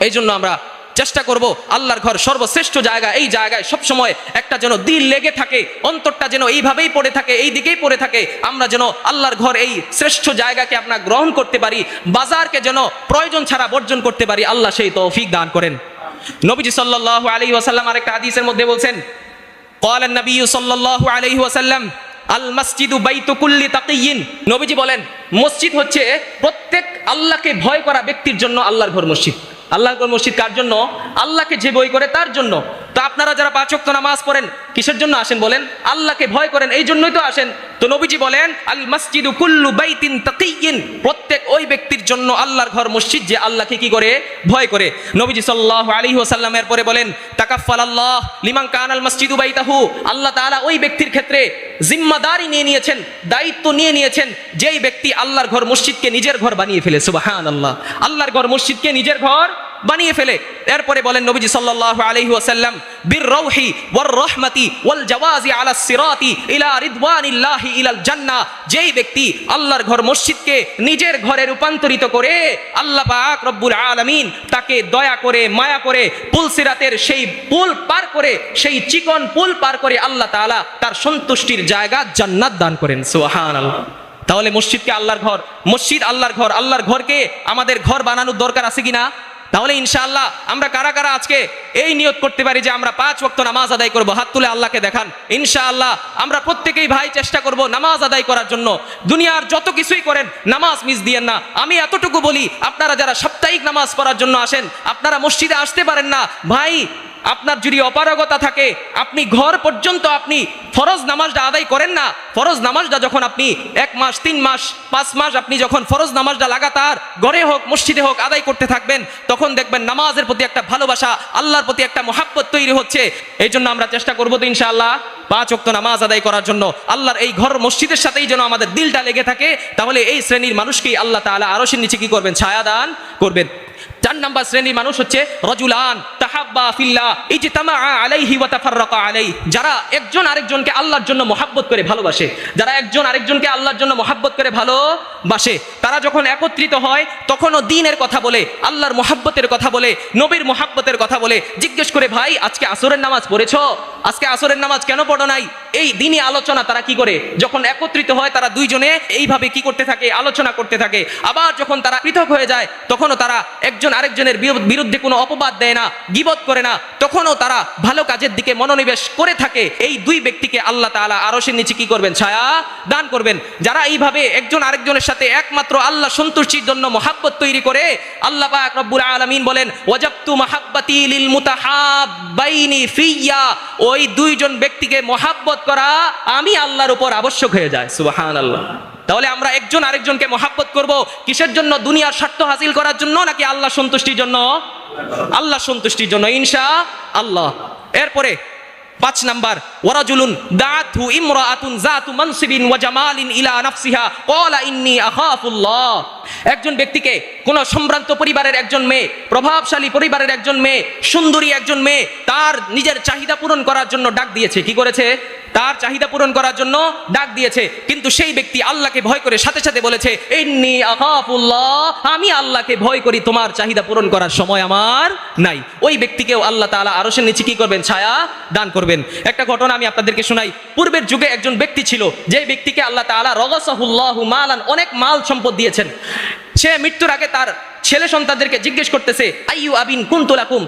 এই জন্য আমরা চেষ্টা করব আল্লাহর ঘর সর্বশ্রেষ্ঠ জায়গা, এই জায়গায় সবসময় একটা যেন দিল লেগে থাকে, অন্তরটা যেন এইভাবেই পড়ে থাকে, এই দিকেই পড়ে থাকে। আমরা যেন আল্লাহর ঘর, এই শ্রেষ্ঠ জায়গাকে আমরা গ্রহণ করতে পারি, বাজারকে যেন প্রয়োজন ছাড়া বর্জন করতে পারি। আল্লাহ সেই তৌফিক দান করেন। নবীজি সাল্লাল্লাহু আলাইহি ওয়াসাল্লাম আরেকটা হাদিসের মধ্যে বলছেন, ক্বালা নবী সাল্লাল্লাহু আলাইহি ওয়াসাল্লাম আল মসজিদু বাইতু কুল্লি তাকিয়্যিন, নবীজি বলেন মসজিদ হচ্ছে প্রত্যেক আল্লাহকে ভয় করা ব্যক্তির জন্য আল্লাহর ঘর মসজিদ। আল্লাহর ঘর মসজিদ কার জন্য? আল্লাহকে যে ভয় করে তার জন্য। তো আপনারা যারা 5 ওয়াক্ত নামাজ পড়েন কিসের জন্য আসেন বলেন? আল্লাহকে ভয় করেন, এই জন্যই তো আসেন। তো নবীজি বলেন আল মসজিদু কুল্লু বাইতিন তাকিয়্যিন, প্রত্যেক ওই ব্যক্তির জন্য আল্লাহর ঘর মসজিদ যে আল্লাহকে কি করে? ভয় করে। নবীজি সাল্লাল্লাহু আলাইহি ওয়াসাল্লাম এর পরে বলেন তাকাফফালাল্লাহ লিমান কানাল মসজিদু বাইতাহু, আল্লাহ তাআলা ওই ব্যক্তির ক্ষেত্রে জিম্মাদারি নিয়ে নিয়েছেন, দায়িত্ব নিয়ে নিয়েছেন, যেই ব্যক্তি আল্লাহর ঘর মসজিদকে নিজের ঘর বানিয়ে ফেলে। সুবহানাল্লাহ, আল্লাহর ঘর মসজিদকে নিজের ঘর বানিয়ে ফেলে। এরপরে বলেন নবীজি সাল্লাল্লাহু আলাইহি ওয়াসাল্লাম বির রাউহি ওয়ার রাহমাতি ওয়াল জাওয়াজি আলা সিরাতি ইলা রিদওয়ানিল্লাহি ইলাল জান্নাহ, যেই ব্যক্তি আল্লাহর ঘর মসজিদকে নিজের ঘরে রূপান্তরিত করে আল্লাহ পাক রব্বুল আলামিন তাকে দয়া করে, মায়া করে পুলসিরাতের সেই পুল পার করে, সেই চিকন পুল পার করে আল্লাহ তাআলা তার সন্তুষ্টির জায়গা জান্নাত দান করেন। সুবহানাল্লাহ। তাহলে মসজিদকে আল্লাহর ঘর, মসজিদ আল্লাহর ঘর, আল্লাহর ঘরকে আমাদের ঘর বানানোর দরকার আছে কিনা? তাহলে ইনশাআল্লাহ আমরা কারা কারা আজকে এই নিয়ত করতে পারি যে আমরা 5 ওয়াক্ত নামাজ আদায় করব? হাত তুলে আল্লাহকে দেখান। ইনশাআল্লাহ আমরা প্রত্যেকেই ভাই চেষ্টা করব নামাজ আদায় করার জন্য। দুনিয়ার যত কিছুই করেন নামাজ মিস দিয়েন না। আমি এতটুকু বলি, আপনারা যারা সাপ্তাহিক নামাজ পড়ার জন্য আসেন, আপনারা মসজিদে আসতে পারেন না, ভাই আপনার যদি অপারগতা থাকে, আপনি ঘর পর্যন্ত আপনি ফরজ নামাজটা আদায় করেন না। ফরজ নামাজটা যখন আপনি 1 মাস, 3 মাস, 5 মাস আপনি যখন ফরজ নামাজটা লাগাতার ঘরে হোক মসজিদে হোক আদায় করতে থাকবেন, তখন দেখবেন নামাজের প্রতি একটা ভালোবাসা, আল্লাহর প্রতি একটা মহাব্বত তৈরি হচ্ছে। এই জন্য আমরা চেষ্টা করবো তো ইনশাআল্লাহ 5 ওয়াক্ত নামাজ আদায় করার জন্য। আল্লাহর এই ঘর মসজিদের সাথেই যেন আমাদের দিলটা লেগে থাকে, তাহলে এই শ্রেণীর মানুষকেই আল্লাহ তাআলা আরশের নিচে কি করবেন? ছায়া দান করবেন। 4 নম্বর শ্রেণীর মানুষ হচ্ছে রজুলান তাহাব্বা ফিল্লাহ ইজতামা আলাইহি ওয়া তাফাররাকা আলাইহি, যারা একজন আরেকজনকে আল্লাহর জন্য মহাব্বত করে ভালোবাসে, যারা একজন আরেকজনকে আল্লাহর জন্য মহাব্বত করে ভালোবাসে, তারা যখন একত্রিত হয় তখনও দ্বীনের কথা বলে, আল্লাহর মহাব্বতের কথা বলে, নবীর মহাব্বতের কথা বলে। জিজ্ঞেস করে, ভাই আজকে আসরের নামাজ পড়েছো? আজকে আসরের নামাজ কেন পড়ো নাই? এই দ্বীনি আলোচনা তারা কি করে? যখন একত্রিত হয় তারা দুইজনে এইভাবে কি করতে থাকে? আলোচনা করতে থাকে। আবার যখন তারা পৃথক হয়ে যায় তখনও তারা একজন আরেকজনের বিরুদ্ধে কোনো অপবাদ দেয় না, গীবত করে না, তখনও তারা ভালো কাজের দিকে মনোনিবেশ করে থাকে। এই 2 ব্যক্তিকে আল্লাহ তাআলা আরশের নিচে কি করবেন? ছায়া দান করবেন। যারা এইভাবে একজন আরেকজনের সাথে একমাত্র আল্লাহ সন্তুষ্টির জন্য মহাব্বত তৈরি করে, আল্লাহ পাক রব্বুল আলামিন বলেন ওয়াজাবতু মাহাব্বাতি লিল মুতাহাব্বাইনি ফিয়া, ওই 2 জন ব্যক্তিকে মহাব্বত করা আমি আল্লাহর উপর আবশ্যক হয়ে যায়। সুবহানাল্লাহ। তাহলে আমরা একজন আরেকজনকে মহাব্বত করব কিসের জন্য? দুনিয়ার স্বার্থ হাসিল করার জন্য নাকি আল্লাহ সন্তুষ্টির জন্য? আল্লাহ সন্তুষ্টির জন্য ইনশাআল্লাহ। এরপরে 5 নাম্বার ওয়ারাজুলুন দাআতহু ইমরাআতুন যাতু মানসিবিন ওয়া জামালিন ইলা নাফসিহা ক্বালা ইন্নী আখাফুল্লাহ, একজন ব্যক্তিকে, কোন সম্ভ্রান্ত পরিবারের একজন মেয়ে, প্রভাবশালী পরিবারের একজন মেয়ে, সুন্দরী একজন মেয়ে তার নিজের চাহিদা পূরণ করার জন্য ডাক দিয়েছে। কি করেছে? তার চাহিদা পূরণ করার জন্য ডাক দিয়েছে, কিন্তু সেই ব্যক্তি আল্লাহকে ভয় করে সাথে সাথে বলেছে ইন্নী আখাফুল্লাহ, আমি আল্লাহকে ভয় করি, তোমার চাহিদা পূরণ করার সময় আমার নাই। ওই ব্যক্তিকেও আল্লাহ তাআলা আরশের নিচে কি করবেন? ছায়া দান করবেন। একটা ঘটনা আমি আপনাদেরকে শোনাই। পূর্বের যুগে একজন ব্যক্তি ছিল, যে ব্যক্তিকে আল্লাহ তাআলা রগাসাহুল্লাহু মালান, অনেক মাল সম্পদ দিয়েছেন। সে মৃত্যুর আগে তার ছেলে সন্তানদেরকে জিজ্ঞেস করতেছে, আইয়ু আবিন কুনতু লাকুম,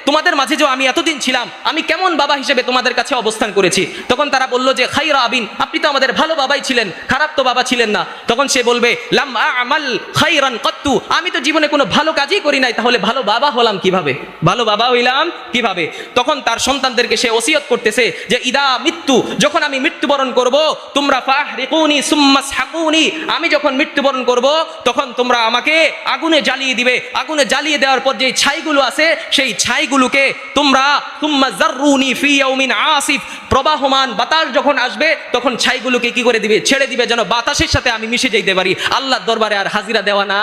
তোমাদের মাঝে যে আমি এতদিন ছিলাম, আমি কেমন বাবা হিসেবে তোমাদের কাছে অবস্থান করেছি। তখন তারা বলল যে খাইরা আবিন, আপনি তো আমাদের ভালো বাবাই ছিলেন, খারাপ তো বাবা ছিলেন না। তখন সে বলবে লাম আমাল খাইরান কত্তু, আমি তো জীবনে কোনো ভালো কাজই করি নাই, তাহলে ভালো বাবা হলাম কিভাবে, ভালো বাবা হইলাম কিভাবে। তখন তার সন্তানদেরকে সে ওসিয়ত করতেছে যে ইদা মৃত্যু, যখন আমি মৃত্যুবরণ করব, তোমরা ফাহরিকুনি সুম্মা সাকুনি, আমি যখন মৃত্যুবরণ করব তখন তোমরা আমাকে আগুনে জ্বালিয়ে দিবে। আগুনে জ্বালিয়ে দেওয়ার পর যে ছাইগুলো আছে সেই ছাইগুলোকে তোমরা সুম্মা জাররুনি ফি ইয়াউমিন আসিফ, প্রবাহমান বাতাস যখন আসবে তখন ছাইগুলোকে কি করে দিবে, ছেড়ে দিবে, যেন বাতাসের সাথে আমি মিশে যেতে পারি, আল্লাহর দরবারে আর হাজিরা দেওয়া না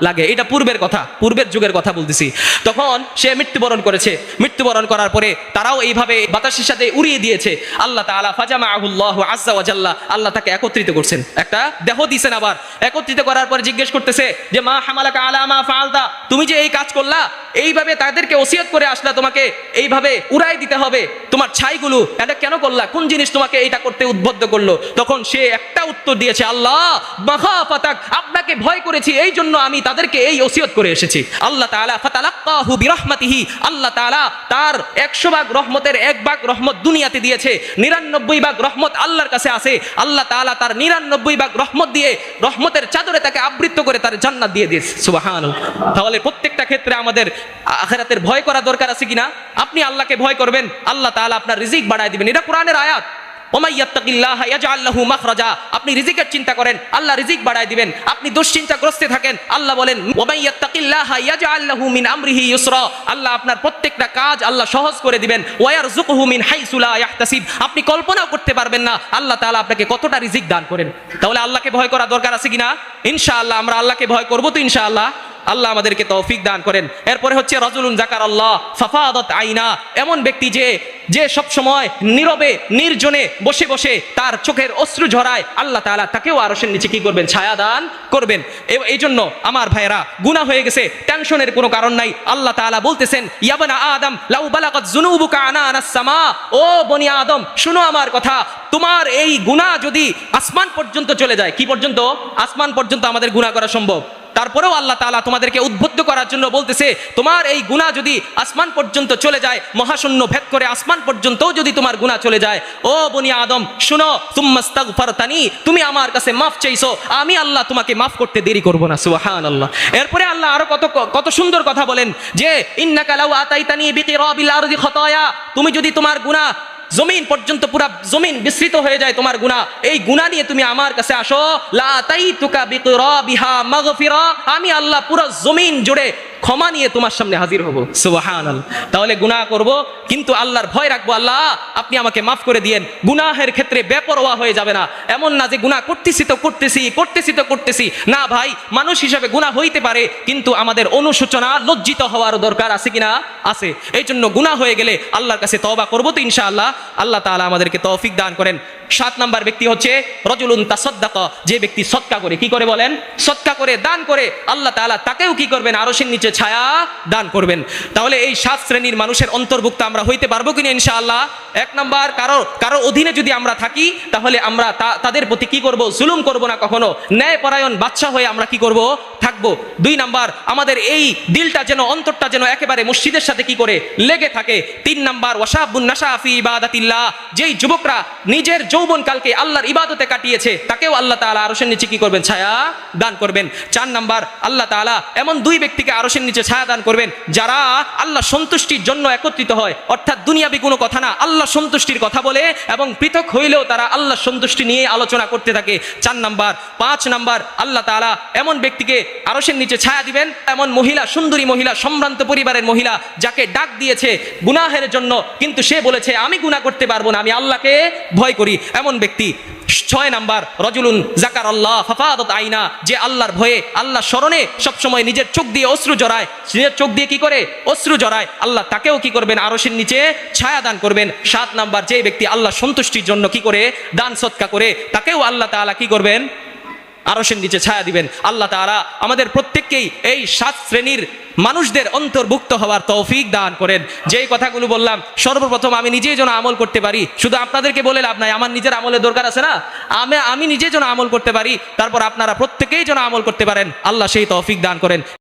লাগে। এটা পূর্বের কথা, পূর্বের যুগের কথা বলতেছি। তখন সে মৃত্যুবরণ করেছে। মৃত্যুবরণ করার পরে তারাও এইভাবে বাতাসের সাথে উড়িয়ে দিয়েছে। আল্লাহ তাআলা ফাজামাআহুল্লাহু আযজা ওয়া জাল্লা, আল্লাহ তাকে একত্রিত করছেন, একটা দেহ দিয়েছেন। আবার একত্রিত করার পরে জিজ্ঞেস করতেছে যে মা হামালাকা আলা মা ফাআলতা, তুমি যে এই কাজ করলা, এইভাবে তাদেরকে ওসিয়ত করে আসলা, তোমাকে এইভাবে উড়াই দিতে হবে তোমার ছাইগুলো, এটা কেন করলা, কোন জিনিস তোমাকে এটা করতে উদ্বুদ্ধ করলো? তখন সে একটা উত্তর দিয়েছে, আল্লাহ মাখাফাতাক, আপনাকে ভয় করেছি, এই জন্য আমি তাদেরকে এই ওসিয়ত করে এসেছি। আল্লাহ তাআলা ফাতালাক্কাহু বিরহমাতিহি, আল্লাহ তাআলা তার 100 ভাগ রহমতের 1 ভাগ রহমত দুনিয়াতে দিয়েছে, 99 ভাগ রহমত আল্লাহর কাছে আছে। আল্লাহ তাআলা তার 99 ভাগ রহমত দিয়ে রহমতের চাদরে তাকে আবৃত করে তার জান্নাত দিয়ে দিয়েছে। সুবহানাল্লাহ। তাহলে প্রত্যেকটা ক্ষেত্রে আমাদের আখিরাতের ভয় করা দরকার আছে কিনা? আপনি আল্লাহকে ভয় করবেন, আল্লাহ তাআলা আপনার রিজিক বাড়ায় দিবেন। এটা কোরআনের আয়াত। ওমাই ইয়াত্তাকিল্লাহা ইয়াজআল লাহু মাখরাজা, আপনি রিজিকের চিন্তা করেন, আল্লাহ রিজিক বাড়ায় দিবেন। আপনি দুশ্চিন্তাগ্রস্তে থাকেন, আল্লাহ বলেন ওমাই ইয়াত্তাকিল্লাহা ইয়াজআল লাহু মিন আমরিহি ইউসরা, আল্লাহ আপনার প্রত্যেকটা কাজ আল্লাহ সহজ করে দিবেন। ওয়া ইয়ারযুকুহু মিন হাইসু লা ইয়াহতাসিব, আপনি কল্পনাও করতে পারবেন না আল্লাহ তাআলা আপনাকে কতটা রিজিক দান করেন। তাহলে আল্লাহকে ভয় করা দরকার আছে কিনা? ইনশাআল্লাহ আমরা আল্লাহকে ভয় করব তো ইনশাআল্লাহ। আল্লাহ আমাদেরকে তৌফিক দান করেন। এরপরে হচ্ছে রাজুলুন যাকারাল্লাহ ফাফাদাত আইনা, এমন ব্যক্তি যে সব সময় নীরবে নির্জনে বসে বসে তার চোখের অশ্রু ঝরায়, আল্লাহ তাআলা তাকেও আরশের নিচে কি করবেন, ছায়া দান করবেন। এই জন্য আমার ভাইয়েরা, গুনাহ হয়ে গেছে, টেনশনের কোনো কারণ নাই। আল্লাহ তাআলা বলতেছেন ইয়া বানা আদম লাউ বালাগাত যুনুবুকা আনানাস সামা, ও বনি আদম শুনো আমার কথা, তোমার এই গুনাহ যদি আসমান পর্যন্ত চলে যায়, কি পর্যন্ত? আসমান পর্যন্ত আমাদের গুনাহ করা সম্ভব। তারপরেও আল্লাহ তাআলা তোমাদেরকে উদ্বুদ্ধ করার জন্য বলতেছে তোমার এই গুনাহ যদি আসমান পর্যন্ত চলে যায়, মহাশূন্য ভেদ করে আসমান পর্যন্তও যদি তোমার গুনাহ চলে যায়, ও বনি আদম শুনো, তুম্মাস্তাগফারতানি, তুমি আমার কাছে মাফ চাইছো, আমি আল্লাহ তোমাকে মাফ করতে দেরি করব না। সুবহানাল্লাহ। এরপরে আল্লাহ আরো কত সুন্দর কথা বলেন যে ইন্নাকা লাউ আতাইতানি বিকিরাবিল আরদি খাতায়া, তুমি যদি তোমার গুনাহ জমিন পর্যন্ত, পুরা জমিন বিস্তৃত হয়ে যায় তোমার গুনাহ, এই গুনাহ নিয়ে তুমি আমার কাছে আসো, লা আতাইতুকা বিকিরাবিহা মাগফিরা, আমি আল্লাহ পুরো জমিন জুড়ে ক্ষমা নিয়ে তোমার সামনে হাজির হব। সুবহানাল্লাহ। তাহলে গুনাহ করব কিন্তু আল্লাহর ভয় রাখবো, আল্লাহ আপনি আমাকে মাফ করে দিয়েন। গুনাহের ক্ষেত্রে বেপরোয়া হয়ে যাবে না, এমন না যে গুনাহ করতেছি তো করতেছি না ভাই, মানুষ হিসাবে গুনাহ হইতে পারে, কিন্তু আমাদের অনুশোচনা, লজ্জিত হওয়ার দরকার আছে কিনা? আছে। এই জন্য গুনাহ হয়ে গেলে আল্লাহর কাছে তওবা করব তো ইনশাআল্লাহ। আল্লাহ তাআলা আমাদেরকে তৌফিক দান করেন। 7 নাম্বার ব্যক্তি হচ্ছে রাজুলুন তাসাদ্দাকা, যে ব্যক্তি সদকা করে, কি করে বলেন? সদকা করে, দান করে, আল্লাহ তাআলা তাকেও কি করবেন? আরশের নিচে ছায়া দান করবেন। তাহলে এই 7 শ্রেণীর মানুষের অন্তর্ভুক্ত আমরা হইতে পারবো কিনা ইনশাআল্লাহ? 1 নাম্বার, কারো অধীনে যদি আমরা থাকি তাহলে আমরা তাদের প্রতি কি করব? জুলুম করব না কখনো, ন্যায়পরায়ণ বাদশা হয়ে আমরা কি করব? থাকবো। 2 নাম্বার, আমাদের এই দিলটা যেন, অন্তরটা যেন একেবারে মসজিদের সাথে কি করে লেগে থাকে। 3 নাম্বার, ওয়াশাবুন নাশা ফি ইবাদাতিল্লাহ, যেই যুবকরা নিজের যৌবনকালকে আল্লাহর ইবাদতে কাটিয়েছে তাকেও আল্লাহ তাআলা আরশের নিচে কি করবেন? ছায়া দান করবেন। 4 নাম্বার, আল্লাহ তাআলা এমন 2 ব্যক্তিকে আরশের নিচে ছায়া দান করবেন যারা আল্লাহ সন্তুষ্টির জন্য একত্রিত হয়, অর্থাৎ দুনিয়াবি কোনো কথা না, আল্লাহ সন্তুষ্টির কথা বলে এবং পৃথক হইলেও তারা আল্লাহ সন্তুষ্টি নিয়ে আলোচনা করতে থাকে। 4 নাম্বার। 5 নাম্বার, আল্লাহ তাআলা এমন ব্যক্তিকে আরশের নিচে ছায়া দিবেন, এমন মহিলা, সুন্দরী মহিলা, সম্ভ্রান্ত পরিবারের মহিলা, যাকে ডাক দিয়েছে গুনাহের জন্য, কিন্তু সে বলেছে আমি গুনাহ করতে পারবো না, আমি আল্লাহকে ভয় করি, এমন ব্যক্তি। 6 নাম্বার, রাজুলুন যাকারাল্লাহ ফাফাদাত আইনা, যে আল্লাহর ভয়ে, আল্লাহ স্মরণে সবসময় নিজের চোখ দিয়ে অশ্রু জড়ায়, নিজের চোখ দিয়ে কি করে? অশ্রু জড়ায়, আল্লাহ তাকেও কি করবেন? আরশের নিচে ছায়া দান করবেন। 7 নাম্বার, যে ব্যক্তি আল্লাহ সন্তুষ্টির জন্য কি করে? দান সদকা করে, তাকেও আল্লাহ তাআলা কি করবেন? আরশের নিচে ছায়া দিবেন। আল্লাহ তাআলা আমাদের প্রত্যেককেই এই 7 শ্রেণীর মানুষদের অন্তর্ভুক্ত হওয়ার তৌফিক দান করেন। যেই কথাগুলো বললাম সর্বপ্রথম আমি নিজেই যেন আমল করতে পারি, শুধু আপনাদেরকে বলে লাভ নাই, আমার নিজের আমলের দরকার আছে না, আমি নিজে যেন আমল করতে পারি, তারপর আপনারা প্রত্যেকেই যেন আমল করতে পারেন। আল্লাহ সেই তৌফিক দান করেন।